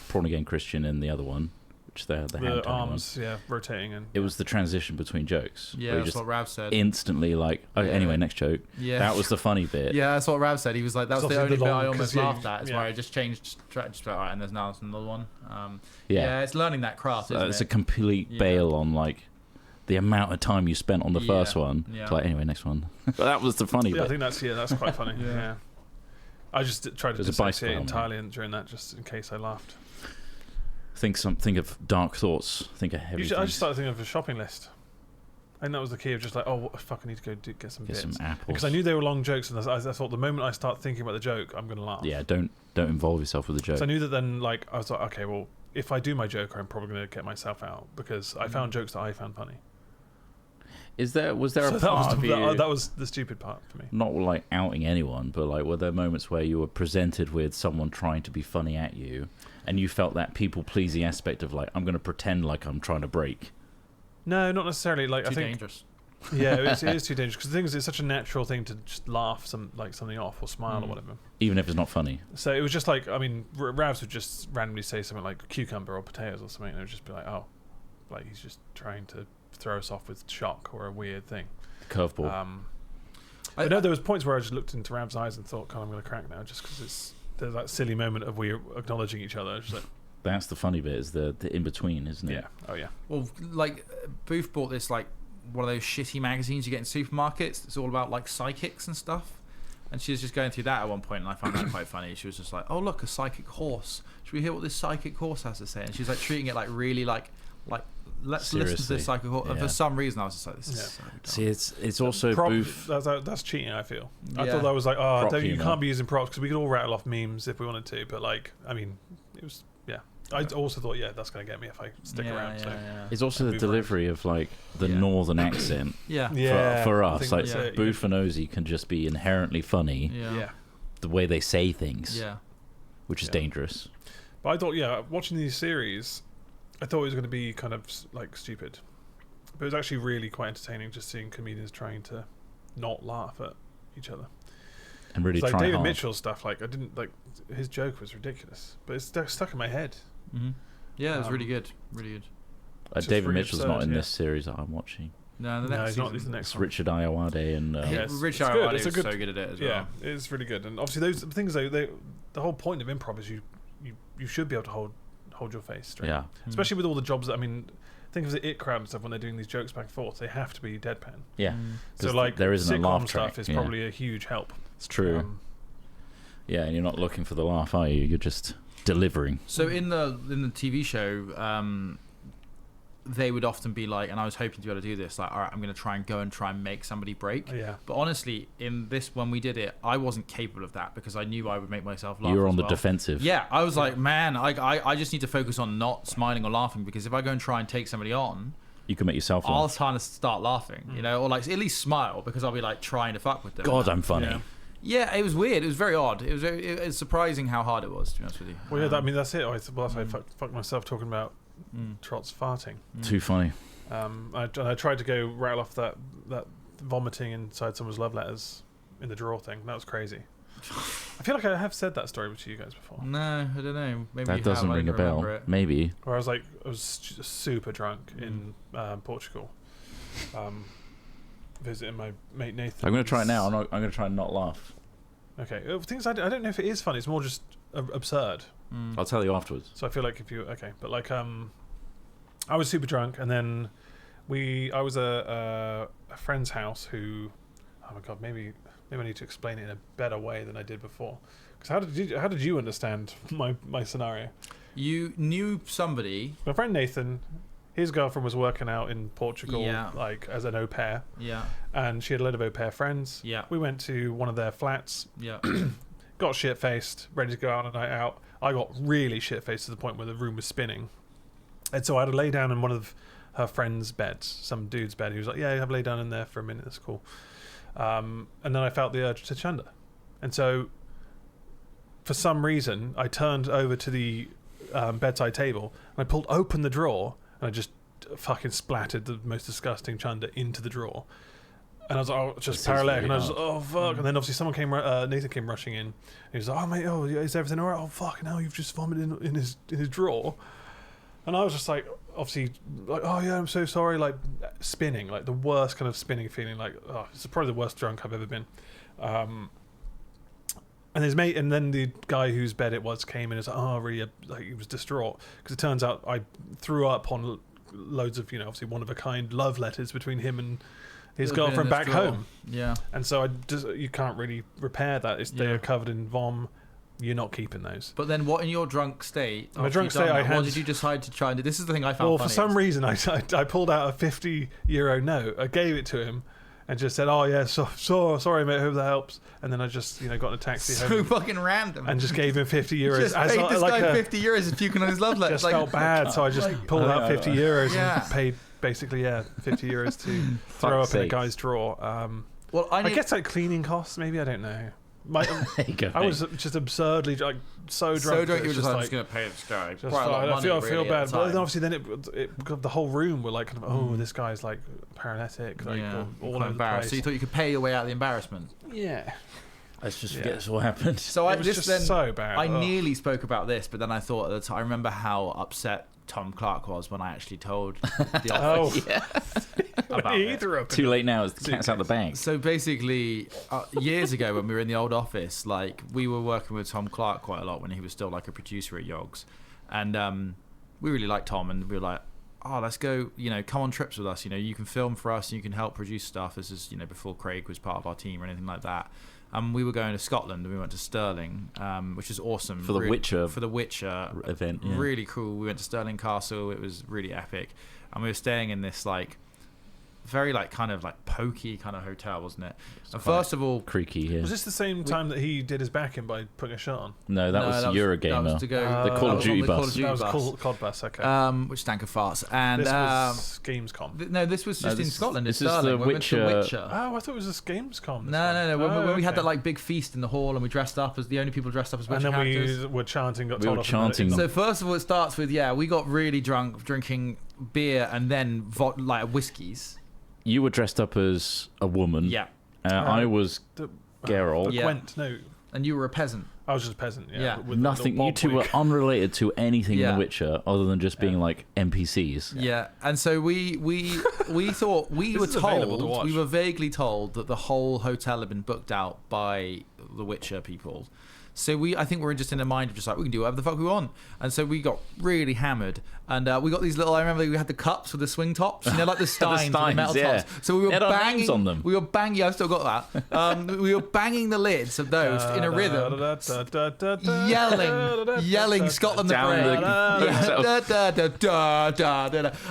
Prawn Again Christian and the other one, which the hand the tony arms, yeah, rotating. And It was the transition between jokes. Yeah, where you that's just what Rav said. instantly like, oh, Yeah. anyway, next joke. Yeah. That was the funny bit. Yeah, that's what Rav said. He was like, that was It's the only obviously bit the I long- almost 'cause you- laughed at. Is yeah. where I just changed track. Just like, all right, and there's now another one. Yeah. Yeah, it's learning that craft, isn't It's it? a complete Yeah. bail on like the amount of time you spent on the first Yeah. one. Yeah. It's like, anyway, next one. But that was the funny yeah, I bit. think that's quite funny. Yeah. yeah. I just tried to There's a dissociate bicycle helmet. entirely during that, just in case I laughed. Think of dark thoughts. Think of heavy. I just started thinking of a shopping list. I think that was the key of just like, oh, fuck, I need to go get some bits. Some apples. Because I knew they were long jokes, and I thought the moment I start thinking about the joke, I'm going to laugh. Yeah, don't involve yourself with the joke. So I knew that then, like, I was like, okay, well, if I do my joke, I'm probably going to get myself out because I found jokes that I found funny. Was there a part that was the stupid part for me. Not like outing anyone, but like were there moments where you were presented with someone trying to be funny at you, and you felt that people-pleasing aspect of like, I'm going to pretend like I'm trying to break? No, not necessarily. Like, I think dangerous. Yeah, it is too dangerous because the thing is, it's such a natural thing to just laugh something off or smile or whatever, even if it's not funny. So it was just like, I mean, Ravs would just randomly say something like cucumber or potatoes or something, and it would just be like, oh, like he's just trying to throw us off with shock or a weird thing. Curveball. I know there was points where I just looked into Rav's eyes and thought, God, I'm going to crack now, just because there's that silly moment of we acknowledging each other. Just like, that's the funny bit, is the in between, isn't it? Yeah. Oh yeah. Well, like Booth bought this like one of those shitty magazines you get in supermarkets. It's all about like psychics and stuff. And she was just going through that at one point, and I found that quite funny. She was just like, "Oh look, a psychic horse. Should we hear what this psychic horse has to say?" And she's like treating it like really like let's Seriously. listen to this psychic horse. Yeah. For some reason, I was just like, "This is so dumb." See, it's also Booth. That's cheating. I feel. I Yeah. thought that was like, oh, Prop you humor. can't be using props because we could all rattle off memes if we wanted to. But like, I mean, it was I also thought, that's going to get me if I stick around. So. It's also the delivery of like the northern accent. Yeah. For I us, think like that's it. Booth and Ozzy can just be inherently funny. Yeah. The way they say things. Yeah. Which is Yeah. dangerous. But I thought, watching these series, I thought it was going to be kind of like stupid, but it was actually really quite entertaining just seeing comedians trying to not laugh at each other. And really It's like try David hard. Mitchell's stuff, like I didn't like his joke was ridiculous, but it's stuck in my head. Mm-hmm. Yeah, it was really good. Really good. It's just David really Mitchell's absurd, not in yeah. this series that I'm watching. No, He's not. He's the next It's one. Richard Ayoade and Rich it's good. Ayoade It's is a good- so good at it as Yeah, well. it's really good. And obviously those things, though, the whole point of improv is you should be able to hold your face straight. yeah. Especially with all the jobs that, I mean, think of the It crowd and stuff when they're doing these jokes back and forth. They have to be deadpan. Yeah. So 'Cause like there isn't a sitcom laugh stuff track. is Yeah. probably a huge help. It's true. Yeah, and you're not looking for the laugh, are you? You're just delivering. So in the TV show, they would often be like, and I was hoping to be able to do this, like, all right, I'm going to try and make somebody break. Yeah. But honestly, in this, when we did it, I wasn't capable of that because I knew I would make myself laugh. You were on as the well. defensive. Yeah, I was like, man, I just need to focus on not smiling or laughing, because if I go and try and take somebody on, You can make yourself I'll laugh. kind of start laughing, you know, or like at least smile, because I'll be like trying to fuck with them. God, I'm funny. Yeah. Yeah, it was weird. It was very odd. It was surprising how hard it was, to be honest with you. Well, yeah, I mean, that's it. That's why I fucked myself talking about Trott's farting. Too funny. I tried to go rattle off that vomiting inside someone's love letters in the drawer thing. That was crazy. I feel like I have said that story to you guys before. No, I don't know. Maybe That you doesn't have. I ring a don't bell. remember it. Maybe. Where I was super drunk in Portugal, visiting my mate Nathan. I'm going to try it now. I'm going to try and not laugh. Okay, things I don't know if it is funny. It's more just absurd. I'll tell you afterwards. So I feel like but like I was super drunk, and then I was a friend's house who, oh my god, maybe I need to explain it in a better way than I did before. Because how did you understand my scenario? You knew somebody. My friend Nathan, his girlfriend was working out in Portugal, Yeah. like as an au pair, Yeah, and she had a load of au pair friends. Yeah. We went to one of their flats, yeah. got shit faced, ready to go out on a night out. I got really shit faced to the point where the room was spinning, and so I had to lay down in one of her friend's beds, some dude's bed. He was like, "Yeah, have lay down in there for a minute. That's cool." And then I felt the urge to chunder, and so for some reason I turned over to the bedside table and I pulled open the drawer and I just fucking splattered the most disgusting chunder into the drawer. And I was like, oh, just This is paralytic. very And I was hard. like, oh, fuck. And then obviously someone Nathan came rushing in. And he was like, oh, mate, is everything all right? Oh, fucking hell, you've just vomited in his drawer. And I was just like, obviously, like, oh, yeah, I'm so sorry. Like, spinning, like the worst kind of spinning feeling. Like, oh, it's probably the worst drunk I've ever been. And his mate, and then the guy whose bed it was came in and was like, oh, really, like, he was distraught. Because it turns out I threw up on loads of, obviously one-of-a-kind love letters between him and his girlfriend back home. Yeah. And so you can't really repair that. They are covered in vom. you're not keeping those. But then, what in your drunk state? In my drunk state, what did you decide to try and do? This is the thing I found. Well, funny. for some reason, I pulled out a €50 note. I gave it to him. And just said, "Oh yeah, sorry mate, hope that helps." And then I just, got in a taxi home. So fucking random. And just gave him €50. Just paid this guy €50 and puking on his love letter. Just felt bad, so I just pulled out €50 and paid basically €50 to throw up in a guy's drawer. Well, I guess like cleaning costs, maybe, I don't know. There you go, I was just absurdly so drunk. So drunk, you were just like, I'm just going to pay this guy. I feel bad. But then obviously, the whole room were like, kind of, this guy's like paralytic, like all over the place. So you thought you could pay your way out of the embarrassment? Yeah. Let's just forget what happened. So it was just so bad. I nearly spoke about this, but then I thought at the time, I remember how upset Tom Clark was when I actually told the office. About it. Too late now. The cat's out the bag. So basically, years ago when we were in the old office, like we were working with Tom Clark quite a lot when he was still like a producer at Yogs, and we really liked Tom, and we were like, oh, let's go, come on trips with us. You can film for us and you can help produce stuff. This is, before Craig was part of our team or anything like that. We were going to Scotland and we went to Stirling, which is awesome. For the Witcher event. Yeah. Really cool. We went to Stirling Castle. It was really epic. And we were staying in this very kind of pokey kind of hotel, wasn't it? And first of all, creaky. Yeah. Was this the same time that he did his backing by putting a shirt on? No, that was Eurogamer. That was to go, the Call of Duty bus. That was COD bus. Okay. Which stank of farts. And this was Gamescom. No, this was just in Scotland. This in is Stirling. the Witcher. Oh, I thought it was just Gamescom. No. When we had that big feast in the hall, and we dressed up as the only people dressed up as Witcher characters. And then we were chanting. So first of all, it starts with we got really drunk drinking beer and then whiskeys. You were dressed up as a woman. Yeah. I was Geralt. Gwent, no. And you were a peasant. I was just a peasant, yeah. Nothing. You two were unrelated to anything in The Witcher other than just being like NPCs. Yeah. And so we thought we were vaguely told that the whole hotel had been booked out by The Witcher people. So I think we're just in a mind of just like, we can do whatever the fuck we want. And so we got really hammered. And we got these little, I remember we had the cups with the swing tops, like the steins, with the metal tops. So we were banging on them. We were banging, I've still got that. We were banging the lids of those in a rhythm, yelling Scotland the Brave.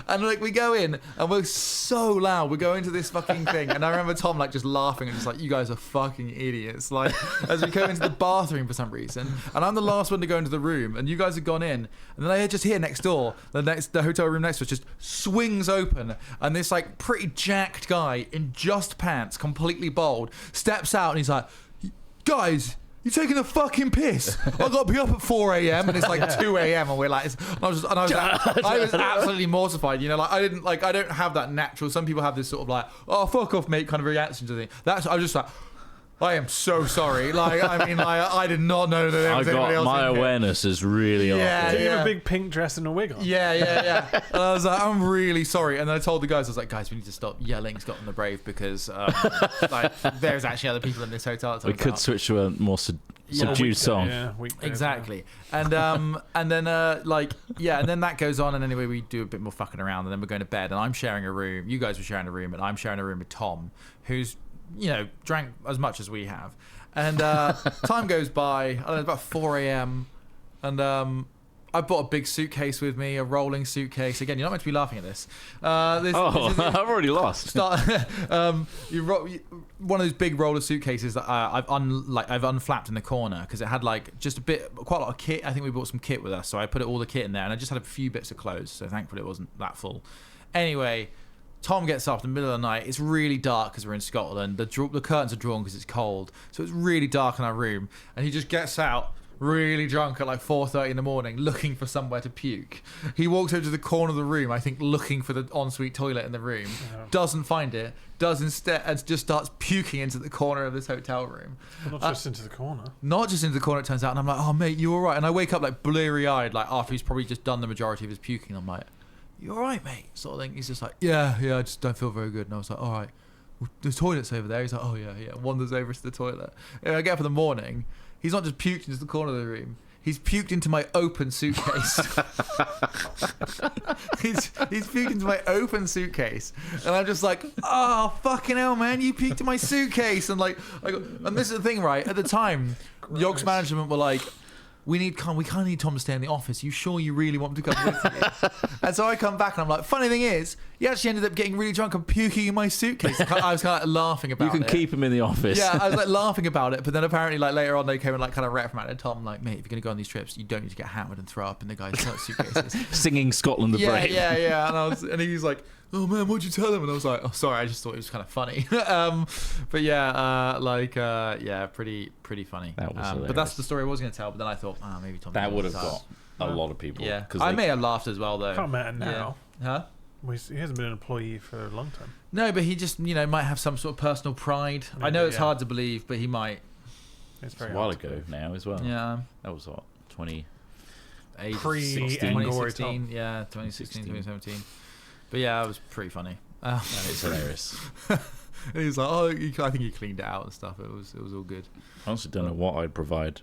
And we go in and we're so loud. We're going to this fucking thing. And I remember Tom just laughing and just like, you guys are fucking idiots. Like, as we go into the bathroom for some reason, and I'm the last one to go into the room, and you guys have gone in, and then I just hear next door, the hotel room next to us just swings open, and this pretty jacked guy in just pants, completely bald, steps out, and he's like, guys, you're taking a fucking piss. I got to be up at 4 a.m. and it's 2 a.m. and we're I was absolutely mortified. I don't have that natural. Some people have this sort of oh, fuck off, mate, kind of reaction to the thing. I was just I am so sorry. I did not know that there was anybody else. My awareness is really off. Did you have a big pink dress and a wig on? Yeah. And I was like, I'm really sorry. And then I told the guys, I was like, guys, we need to stop yelling Scotland the Brave because there's actually other people in this hotel. We could switch to a more subdued song. Yeah, exactly. And then and then that goes on. And anyway, we do a bit more fucking around, and then we're going to bed. And I'm sharing a room. You guys were sharing a room, and I'm sharing a room with Tom, who's drank as much as we have. And time goes by, I don't know, about 4 a.m. And I bought a big suitcase with me, a rolling suitcase. Again, you're not meant to be laughing at this. I've already lost. One of those big roller suitcases that I've unflapped in the corner because it had just quite a lot of kit. I think we brought some kit with us, so I put all the kit in there, and I just had a few bits of clothes, so thankfully it wasn't that full. Anyway, Tom gets up in the middle of the night. It's really dark because we're in Scotland. The curtains are drawn because it's cold. So it's really dark in our room. And he just gets out really drunk at 4:30 in the morning looking for somewhere to puke. He walks over to the corner of the room, I think looking for the ensuite toilet in the room. Yeah. Doesn't find it. Does instead and just starts puking into the corner of this hotel room. Well, not just into the corner. Not just into the corner, it turns out. And I'm like, oh, mate, you all right? And I wake up bleary-eyed, after he's probably just done the majority of his puking. I'm like, you all right, mate? Sort of thing. He's just like, yeah, I just don't feel very good. And I was like, all right, well, the toilet's over there. He's like, oh, yeah. Wanders over to the toilet. And I get up in the morning. He's not just puked into the corner of the room. He's puked into my open suitcase. he's puked into my open suitcase. And I'm just like, oh, fucking hell, man, you puked in my suitcase. And and this is the thing, right? At the time, Yogs management were like, we kind of need Tom to stay in the office. You sure you really want him to come with you? And so I come back and I'm like, funny thing is, he actually ended up getting really drunk and puking in my suitcase. I was kind of like laughing about it. You can keep him in the office. Yeah, I was like laughing about it, but then apparently like later on they came and like kind of reprimanded Tom, like, mate, if you're gonna go on these trips, you don't need to get hammered and throw up in the guys' suitcases. Singing Scotland the Brave. Yeah. And he was like, oh man, what'd you tell him? And I was like, oh sorry, I just thought it was kind of funny. But yeah, pretty funny. That was hilarious. but that's the story I was gonna tell. But then I thought, maybe Tom. That would have got a lot of people. Yeah, I may have laughed as well though. Can't matter now. Yeah. Huh? Well, he hasn't been an employee for a long time. No, but he just might have some sort of personal pride. Maybe, I know it's hard to believe, but he might. It's a while ago now as well. Yeah. That was what 20. Pre-2016, yeah, 2016, 2017. But yeah, it was pretty funny. It's hilarious. And he was like, I think he cleaned it out and stuff. It was all good. I honestly don't know what I'd provide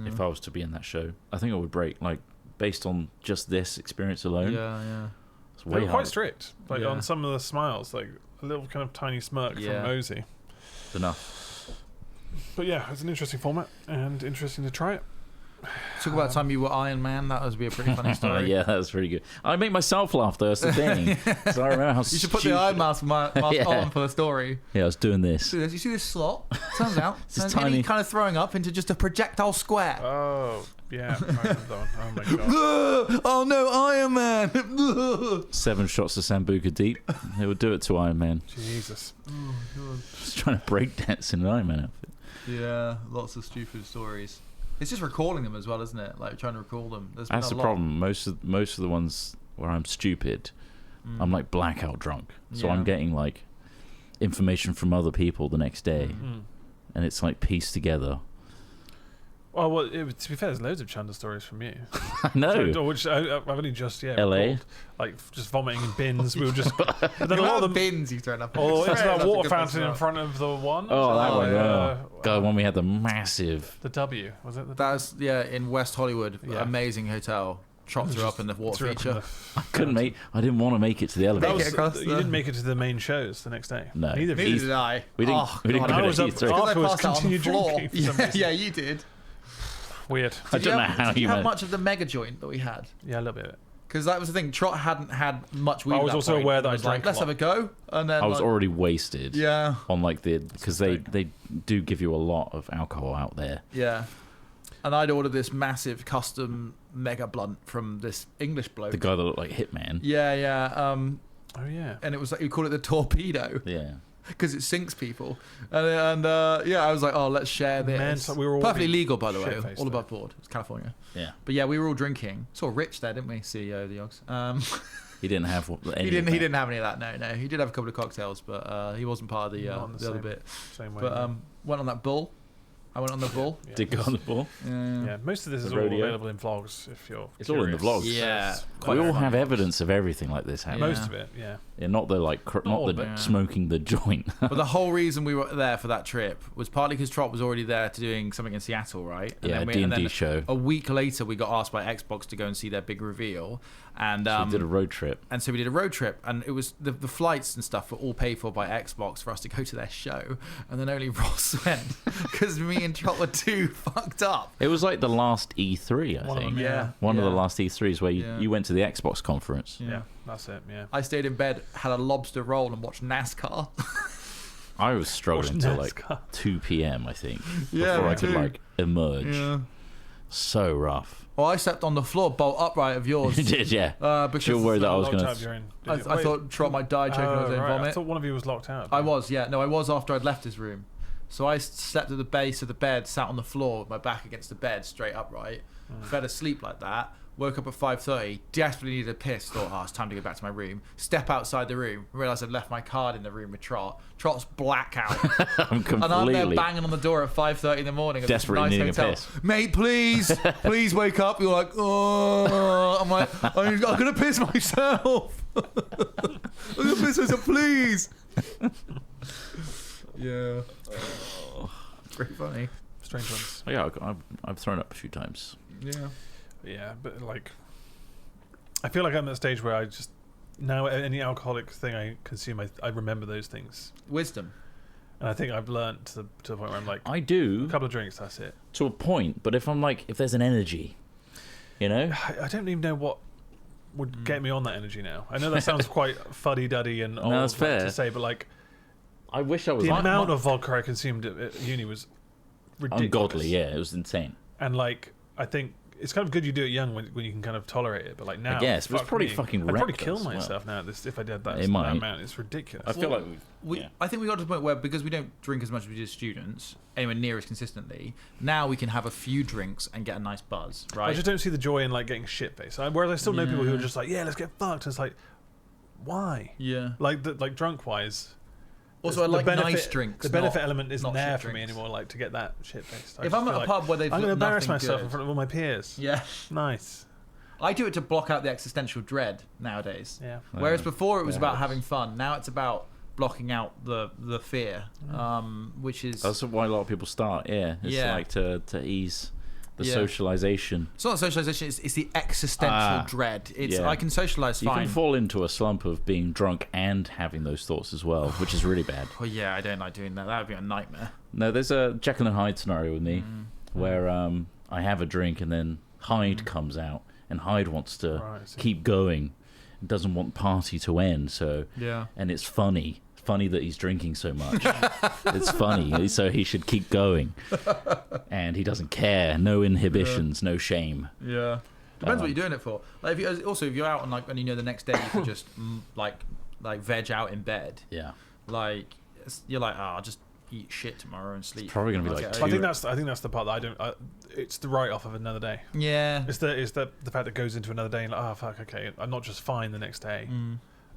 if I was to be in that show. I think I would break, like, based on just this experience alone. Yeah. It's way They were quite hard. strict. Like on some of the smiles, like a little kind of tiny smirk from Mosey. It's enough. But yeah, it's an interesting format and interesting to try it. Talk about the time you were Iron Man. That would be a pretty funny story. Yeah, that was pretty good. I make myself laugh though. That's the thing. So I remember how you should put the eye mask on for the story. Yeah, I was doing this. You see this slot? Turns out, It's tiny. kind of throwing up into just a projectile square. Oh, yeah. I remember that one. Oh my god. Oh no, Iron Man! 7 shots of Sambuca deep. They would do it to Iron Man. Jesus. Oh god. Just trying to break dance in an Iron Man outfit. Yeah, lots of stupid stories. It's just recalling them as well, isn't it? Like trying to recall them. That's the problem. Most of the ones where I'm stupid, I'm like blackout drunk. So I'm getting like information from other people the next day, and it's like pieced together. Oh, well, to be fair, there's loads of Chandler stories from you. No. Which I've only just LA? recalled. Like just vomiting in bins. We were just. But then a lot of them. bins you thrown up. Or into that water fountain in front. front of the one. Oh, that one. Yeah. God, when we had the massive. The W was it? That was in West Hollywood. Yeah. Amazing hotel. Trott threw up in the water feature. I didn't want to make it to the elevator. You didn't make it to the main shows the next day. No. Neither did I. We didn't. Oh, we didn't God, go I was to up Heathrow. afterwards, I passed out on the continued floor. drinking for some reason. Yeah, you did. Weird. I don't know how Did you you have meant. much of the mega joint that we had? Yeah, a little bit. Because that was the thing. Trott hadn't had much weed. I was at that also point. aware that It I was like, drank let's a have a go. And then I was like, already wasted. Yeah. On like because they do give you a lot of alcohol out there. Yeah. And I'd ordered this massive custom mega blunt from this English bloke. The guy that looked like Hitman. Yeah. Oh yeah. And it was like you call it the torpedo Yeah. because it sinks people. And I was like, oh, let's share this. Man, so we were all perfectly being legal, by the way, shit-faced all there. above board. It's California. Yeah. But yeah, we were all drinking. Saw Rich there, didn't we? CEO of the Yogs. He didn't have any. He of that. didn't have any of that. No. He did have a couple of cocktails, but he wasn't part of the Not on the other same- bit. Same way. But went on that bull. I went on the bull. yeah. Did go on the ball. Yeah, most of this The is all rodeo. available in vlogs if you're. It's all in the curious. vlogs. Yeah. So it's Quite We all funny. have evidence of everything like this happening. Most of it, yeah. Yeah, not the like, all not of the it. smoking the joint. But the whole reason we were there for that trip was partly because Trott was already there to doing something in Seattle, right? Yeah, then D&D show. A week later, we got asked by Xbox to go and see their big reveal, and So we did a road trip. and so we did a road trip, and it was the flights and stuff were all paid for by Xbox for us to go to their show, and then only Ross went because me and Trott were too fucked up. It was like the last E3, I One of think. them, Yeah. One of the Yeah. last E3s where Yeah. you went to the Xbox conference. Yeah, that's it, yeah. I stayed in bed, had a lobster roll, and watched NASCAR. I was struggling Watched till like NASCAR. 2 p.m. I think Yeah, before me I could too. like emerge. So rough. Well, I slept on the floor, bolt upright of yours. You did, yeah. Because You were worried that I was Locked going out, you're in. I Did you- wait. thought Trott might die choking on his own right. I vomit. thought one of you was locked out. I was, yeah. No, I was after I'd left his room. So I slept at the base of the bed, sat on the floor with my back against the bed, straight upright. Fell asleep like that. Woke up at 5:30. Desperately needed a piss. Thought, oh, it's time to go back to my room. Step outside the room. Realised I'd left my card in the room with Trott. Trott's blackout. I'm And I'm there completely. banging on the door at 5:30 in the morning. Of this Desperately nice needing a hotel. piss. Mate, please wake up. You're like, oh. I'm like, I'm gonna piss myself. I'm gonna piss myself, please. Yeah. Pretty funny. Strange ones. Yeah, I've thrown up a few times. Yeah. Yeah, but like, I feel like I'm at a stage where I just now any alcoholic thing I consume, I remember those things. Wisdom. And I think I've learnt to the point where I'm like, I do a couple of drinks, that's it. to a point, but if I'm like, if there's an energy, you know, I don't even know what would get me on that energy now. I know that sounds quite fuddy-duddy and old that's fair to say, but like, I wish I was. The amount of vodka I consumed at uni was ridiculous. Ungodly, yeah, it was insane. And like, I think it's kind of good you do it young when you can kind of tolerate it, but like now, I guess, but it's probably fucking I'd probably reckless, kill myself now if I did that, It might. amount. It's ridiculous. I feel like I think we got to the point where, because we don't drink as much as we did as students, anywhere near as consistently, now we can have a few drinks and get a nice buzz, right? I just don't see the joy in like getting shit-faced. Whereas I still know people who are just like, yeah, let's get fucked. And it's like, why? Yeah. Like drunk-wise. Also, I like nice drinks. The benefit element isn't there for me drinks. anymore, like to get that shit-faced. If I'm at a pub where they've I'm going to got embarrass nothing myself good. in front of all my peers. Yeah. Nice. I do it to block out the existential dread nowadays. Yeah. Whereas before it was about having fun. Now it's about blocking out the fear, which is... That's why a lot of people start, It's like to ease the socialization. It's not socialization, it's the existential dread. It's I can socialize fine. You can fall into a slump of being drunk and having those thoughts as well, which is really bad. Well, yeah, I don't like doing that. That would be a nightmare. No, there's a Jekyll and Hyde scenario with me where I have a drink and then Hyde comes out and Hyde wants to keep going, doesn't want party to end, and it's funny that he's drinking so much. It's funny, so he should keep going, and he doesn't care. No inhibitions, no shame. Yeah, depends what you're doing it for. Like, if you're out and you know the next day you can just like veg out in bed. Yeah, like you're like, I'll just eat shit tomorrow and sleep. It's probably gonna be like. I think that's the part that I don't. It's the write off of another day. Yeah, it's the fact that goes into another day and like, fuck, okay, I'm not just fine the next day.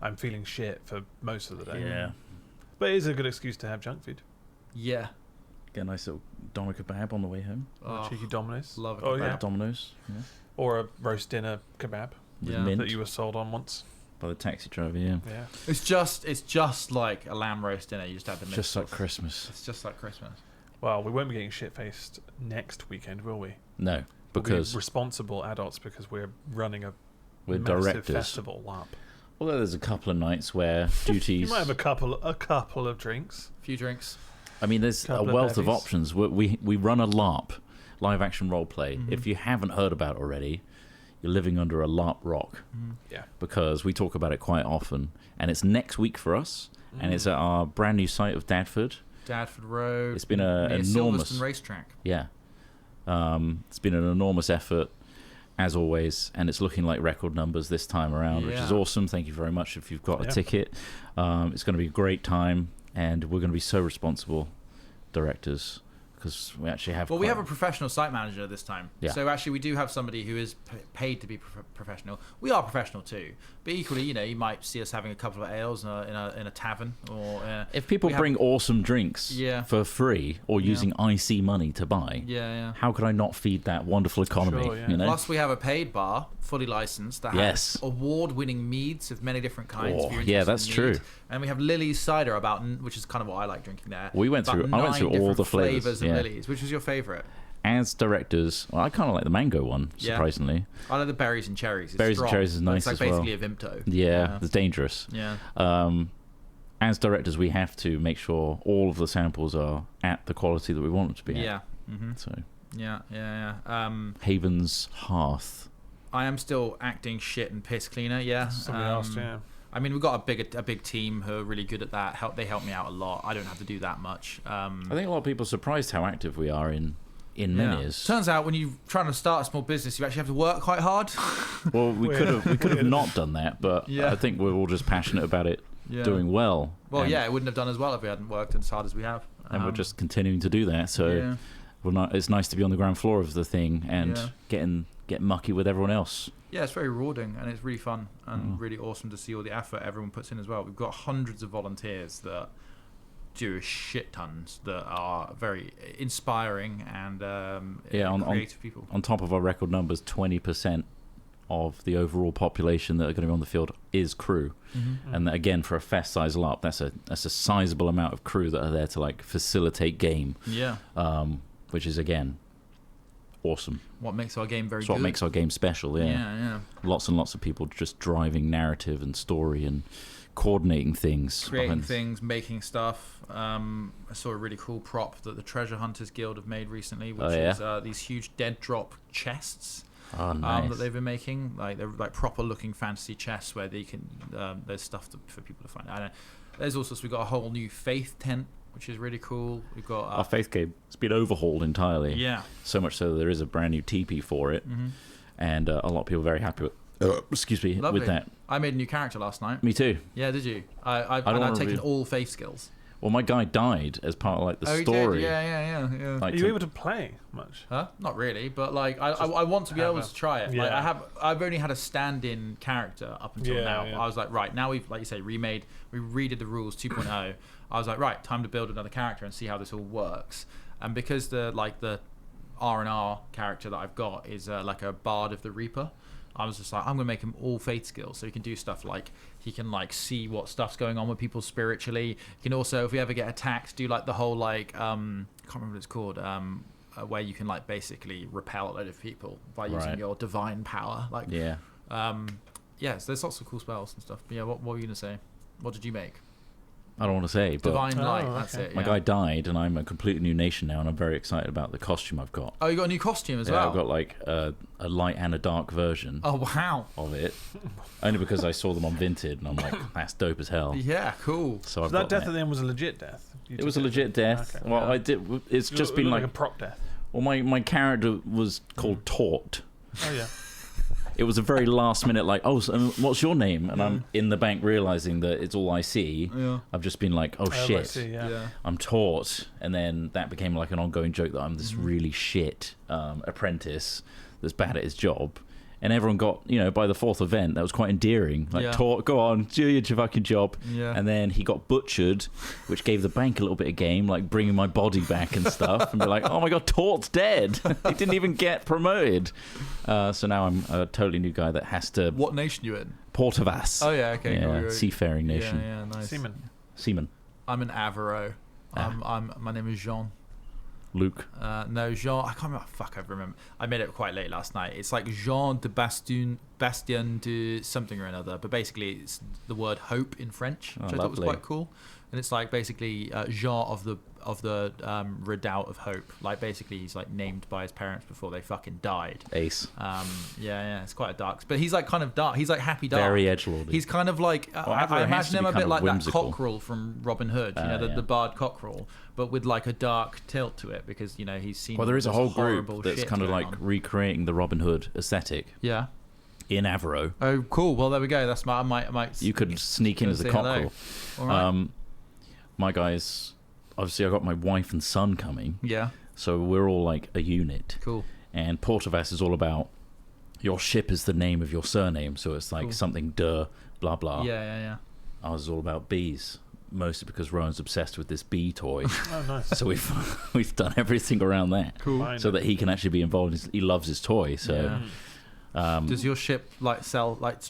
I'm feeling shit for most of the day. Yeah, but it is a good excuse to have junk food. Yeah, get a nice little doner kebab on the way home. Cheeky Domino's. Love a kebab. Yeah. Domino's. Yeah. Or a roast dinner kebab. Mint. That you were sold on once. By the taxi driver, yeah. It's just like a lamb roast dinner. You just have the just like Christmas. It's just like Christmas. Well, we won't be getting shit-faced next weekend, will we? No, because we'll be responsible adults because we're running a massive directors. Festival up. Although there's a couple of nights where duties. You might have a couple of drinks. A few drinks. I mean, there's a wealth of options. We run a LARP, live action role play. If you haven't heard about it already, you're living under a LARP rock. Yeah. Because we talk about it quite often, and it's next week for us, and it's at our brand new site of Dadford Road. It's been an enormous Silverstone racetrack. Yeah. It's been an enormous effort, as always, and it's looking like record numbers this time around, which is awesome. Thank you very much if you've got a ticket. It's going to be a great time, and we're going to be so responsible directors because we actually have. Well, we have a professional site manager this time. Yeah. So actually, we do have somebody who is paid to be professional. We are professional too, but equally, you might see us having a couple of ales in a tavern or. If people bring awesome drinks for free or using IC money to buy, how could I not feed that wonderful economy? Sure, yeah. You know? Plus, we have a paid bar, fully licensed, that has award-winning meads of many different kinds. Oh, yeah, that's true. And we have Lily's cider which is kind of what I like drinking there. I went through all the flavors of Lily's. Which was your favorite? As directors, I kind of like the mango one, surprisingly. I like the berries and cherries. It's berries strong, and cherries is nice as well. It's like basically a Vimto. Yeah, it's dangerous. Yeah. As directors, we have to make sure all of the samples are at the quality that we want them to be at. Yeah. Mm-hmm. So. Yeah. Haven's Hearth. I am still acting shit and piss cleaner. Yeah. Somebody else. Yeah. I mean, we've got a big team who are really good at that. They help me out a lot. I don't have to do that much. I think a lot of people are surprised how active we are in menus. Turns out when you're trying to start a small business, you actually have to work quite hard. Well, we could have not done that, but I think we're all just passionate about it doing well. Well, it wouldn't have done as well if we hadn't worked as hard as we have. And we're just continuing to do that. So it's nice to be on the ground floor of the thing and get mucky with everyone else. Yeah, it's very rewarding and it's really fun and really awesome to see all the effort everyone puts in as well. We've got hundreds of volunteers that do a shit tons that are very inspiring and creative people. On top of our record numbers, 20% of the overall population that are going to be on the field is crew. Mm-hmm. And again, for a fest size LARP, that's a sizable amount of crew that are there to like facilitate game. Yeah. Which is again awesome. What makes our game very good. What makes our game special, yeah. Lots and lots of people just driving narrative and story and coordinating things, creating things, making stuff. I saw a really cool prop that the Treasure Hunters Guild have made recently, which is these huge dead drop chests. Oh, nice. That they've been making, like they're like proper looking fantasy chests where they can there's stuff for people to find. I don't know. There's also we've got a whole new faith tent, which is really cool. We've got our faith cave. It's been overhauled entirely. Yeah, so much so that there is a brand new teepee for it, and a lot of people are very happy with. Excuse me, lovely. with that. I made a new character last night. Me too. Yeah, did you? I've taken all faith skills. Well, my guy died as part of like the story. Yeah. Like, are you able to play much? Huh? Not really, but like I want to be able to try it. Yeah. Like I've only had a stand-in character up until now. Yeah. I was like, right, now we've, like you say, we redid the rules 2.0. I was like, right, time to build another character and see how this all works. And because the R&R character that I've got is like a Bard of the Reaper, I was just like, I'm gonna make him all faith skills, so he can do stuff like he can like see what stuff's going on with people spiritually. He can also, if we ever get attacked, do like the whole like I can't remember what it's called, where you can like basically repel a load of people by using your divine power. Like so there's lots of cool spells and stuff. But yeah, what were you gonna say? What did you make? I don't want to say, but Divine Light, that's it. My guy died, and I'm a completely new nation now, and I'm very excited about the costume I've got. Oh, you got a new costume as well? I've got like a light and a dark version. Oh, wow. Of it, only because I saw them on Vinted, and I'm like, that's dope as hell. Yeah, cool. So that death at the end was a legit death. It was a legit death. Okay. Well, I did. It's just been like a prop death. Well, my character was called Trott. Oh yeah. It was a very last minute, like, oh, so what's your name? And I'm in the bank realizing that it's all I see. Yeah. I've just been like, oh shit, I'm taught. And then that became like an ongoing joke that I'm this really shit apprentice that's bad at his job. And everyone got, by the fourth event, that was quite endearing. Like, taught, go on, do your fucking job. Yeah. And then he got butchered, which gave the bank a little bit of game, like bringing my body back and stuff. And be like, oh my god, Taught's dead. He didn't even get promoted. So now I'm a totally new guy that has to... What nation you in? Portavas. Oh yeah, okay. Yeah, cool. Seafaring nation. Yeah, nice. Seaman. I'm an Avaro. My name is Jean. Luke. No, Jean. I can't remember. Fuck, I remember. I made it quite late last night. It's like Jean de Bastien de something or another. But basically, it's the word hope in French, which I thought was quite cool. And it's like basically Jean of the Redoubt of Hope. Like basically, he's like named by his parents before they fucking died. Ace. Yeah. It's quite a dark. But he's like kind of dark. He's like happy dark. Very edgelordy. He's kind of like I imagine him a bit like whimsical. That cockerel from Robin Hood. The Bard cockerel, but with like a dark tilt to it because he's seen. Well, there is a whole group that's kind of like recreating the Robin Hood aesthetic. Yeah. In Avaro. Oh, cool. Well, there we go. That's I might. You could sneak in as a cockerel. All right. My guys, obviously, I got my wife and son coming. Yeah. So we're all like a unit. Cool. And Portavas is all about your ship is the name of your surname, so it's like something blah blah. Yeah. Ours is all about bees, mostly because Rowan's obsessed with this bee toy. Oh, nice. So we've done everything around that, so that he can actually be involved. He loves his toy. So, does your ship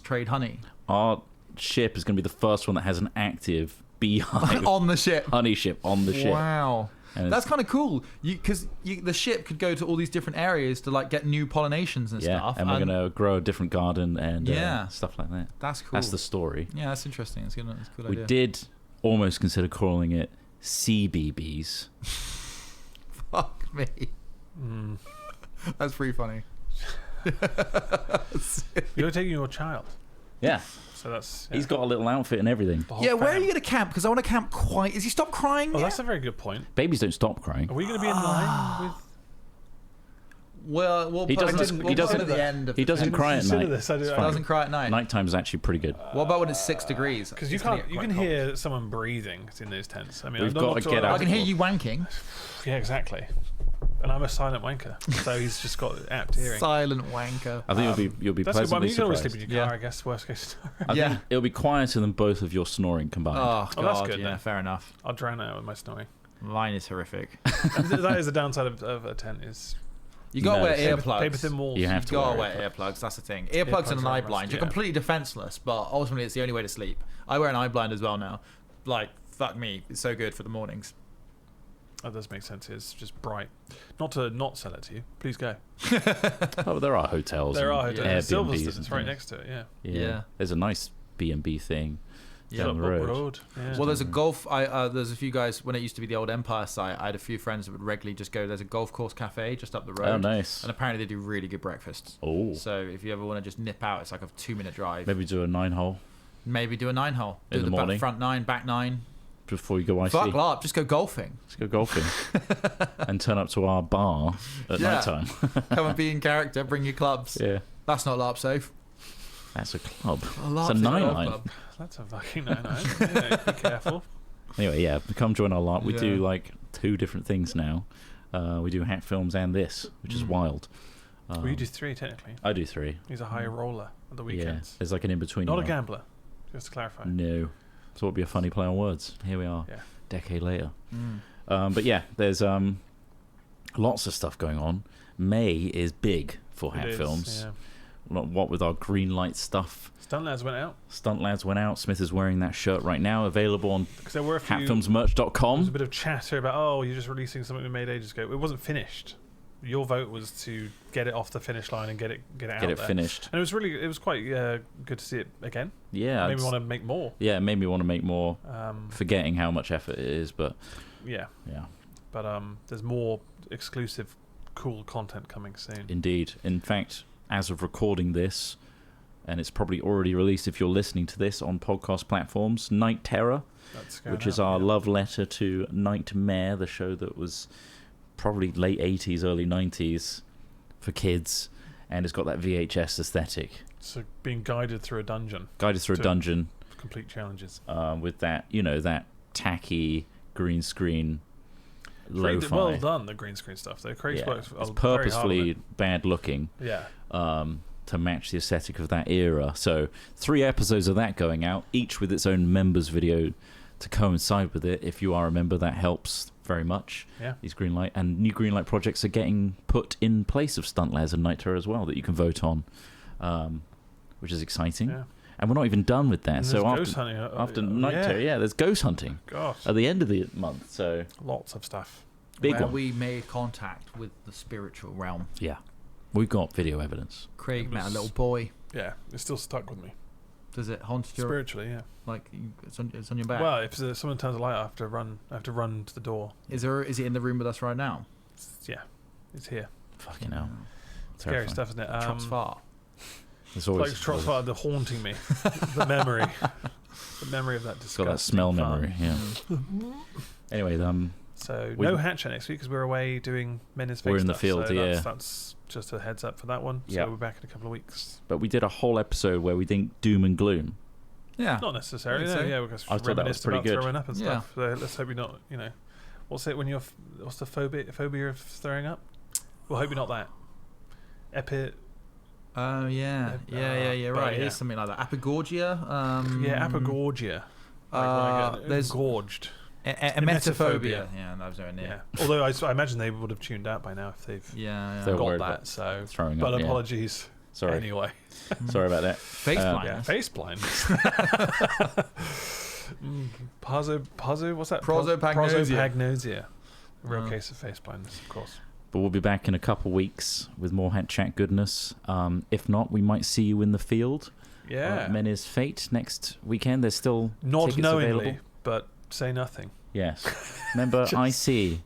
trade honey? Our ship is going to be the first one that has an active beehive on the ship, honey ship on the ship. Wow, that's kind of cool. Because the ship could go to all these different areas to like get new pollinations and stuff. And we're going to grow a different garden and stuff like that. That's cool. That's the story. Yeah, that's interesting. It's a good idea. We did almost consider calling it CBBS. Fuck me. That's pretty funny. You're taking your child. Yeah. So that's he's got a little outfit and everything. Yeah, where are you going to camp? Because I want to camp quiet. Has he stopped crying? Oh, that's a very good point. Babies don't stop crying. Are we going to be in line with? Well, he doesn't cry at night. He doesn't cry at night. Nighttime is actually pretty good. What about when it's 6 degrees? Because you can hear someone breathing in those tents. I mean, we've got to get out. I can hear you wanking. Yeah, exactly. And I'm a silent wanker, so he's just got apt hearing. Silent wanker. I think you'll be pleasantly surprised. You can always sleep in your car, I guess. Worst case scenario. I think it'll be quieter than both of your snoring combined. Oh, God, that's good. Yeah, fair enough. I'll drown out with my snoring. Mine is horrific. That is the downside of a tent. Is you got to wear earplugs. Paper thin walls. You have to wear earplugs. That's the thing. Earplugs and an eye blind. You're completely defenseless, but ultimately it's the only way to sleep. I wear an eye blind as well now. Like, fuck me, it's so good for the mornings. That does make sense. It's just bright. Not to not sell it to you. Please go. Oh, there are hotels. There are hotels. Airbnbs. Silverstone's right next to it. Yeah. There's a nice B&B thing. down the road. Yeah. Well, there's a golf. There's a few guys when it used to be the old Empire site. I had a few friends that would regularly just go. There's a golf course cafe just up the road. Oh, nice. And apparently they do really good breakfasts. Oh. So if you ever want to just nip out, it's like a 2-minute drive. Maybe do a 9-hole. Maybe do a 9-hole. In the morning. Front 9, back 9. Before you go IC. Fuck LARP, just go golfing. Let's go golfing. And turn up to our bar at night time. Come and be in character, bring your clubs. Yeah. That's not LARP safe. That's a club. It's a LARP's 9-line. That's a fucking 9-9. Be careful. Anyway, yeah, come join our LARP. We Yeah. do like 2 different things now. We do hat films and this, which is wild. Well, you do 3 technically. I do 3. He's a high roller at the Yeah, weekends. there's like an in-between. Not a one. gambler, just to clarify. No. So it would be a funny play on words. Here we are, Yeah. decade later. But yeah, there's lots of stuff going on. May is big for hat films. Yeah. What with our green light stuff. Stunt Lads went out. Stunt Lads went out. Smith is wearing that shirt right now, available on Because there were a few. There hatfilmsmerch.com. was a bit of chatter about, oh, you're just releasing something we made ages ago. It wasn't finished. Your vote was to get it off the finish line and get it out Get it there. finished. And it was quite good to see it again. Yeah. It made me want to make more. Yeah, it made me want to make more. Forgetting how much effort it is, but Yeah. yeah. But there's more exclusive, cool content coming soon. Indeed. In fact, as of recording this, and it's probably already released if you're listening to this on podcast platforms, Night Terror, which is our love letter to Nightmare, the show that was probably late 80s, early 90s for kids, and it's got that VHS aesthetic. So being guided through a dungeon. Complete challenges. With that, that tacky green screen lo-fi. Well done, the green screen stuff. Though Craig's works it's purposefully bad looking. Yeah. To match the aesthetic of that era. So 3 episodes of that going out, each with its own members video to coincide with it. If you are a member, that helps very much. Yeah. These Greenlight and new Greenlight projects are getting put in place of Stunt Lads and Night Terror as well that you can vote on, which is exciting. Yeah. And we're not even done with that. And So ghost hunting, after Night Terror, there's ghost hunting Gosh. at the end of the month. So Lots of stuff. big Where one. we made contact with the spiritual realm. Yeah, we've got video evidence. Craig met a little boy. Yeah, it's still stuck with me. Does it haunt your Spiritually, yeah. like? It's on your back. Well, if someone turns a light, I have to run to the door. Is it in the room with us right now? It's here. Fucking hell. Scary Terrifying. stuff, isn't it? Trot's fart. It's always like Trot's fart, the haunting me, the memory of that disgusting. It's got that smell fart. memory. Yeah. Anyway, So We- no hatchet next week because we're away doing Men is Fake We're in the stuff, field, so yeah. That's just a heads up for that one. Yeah. So we're back in a couple of weeks. but we did a whole episode where we think doom and gloom. Yeah. Not necessarily, I'd no. say. Yeah, because I thought that was reminisced pretty about good. throwing up and Yeah. stuff. So let's hope you're not. What's it when you're? What's the phobia of throwing up? Well, hope you're not that. Oh yeah. but Right. It yeah. is something like that. Apagorgia. Apagorgia. Like when I get there's gorged. emetophobia. Yeah, that was very near. Yeah. Although I imagine they would have tuned out by now if they've Yeah. They're got worried that. about So, throwing but up. Yeah. apologies. Sorry. Anyway. Sorry about that. Face Yeah, blindness. Face blind. What's that? Prosopagnosia. Prosopagnosia. A real case of face blindness, of course. But we'll be back in a couple weeks with more Hat Chat goodness. If not, we might see you in the field. Yeah. Men is Fate next weekend. There's still Nod tickets knowingly, available. but say nothing. Yes. Remember, IC.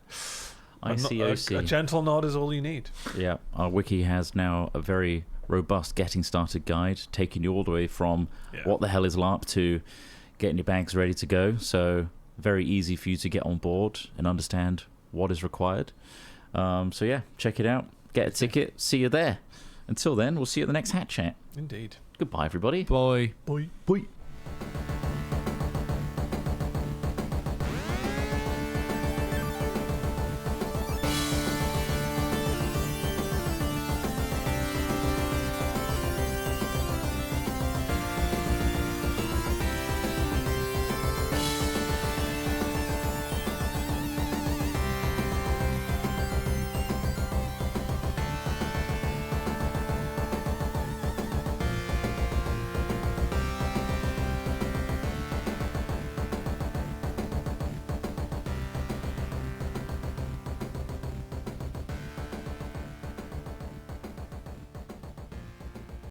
A ICOC. gentle nod is all you need. Yeah. Our wiki has now a very robust getting started guide, taking you all the way from what the hell is LARP to getting your bags ready to go. So very easy for you to get on board and understand what is required. So yeah, check it out. Get a ticket. See you there. Until then, we'll see you at the next Hat Chat. Indeed. Goodbye, everybody. Bye. Bye. Bye.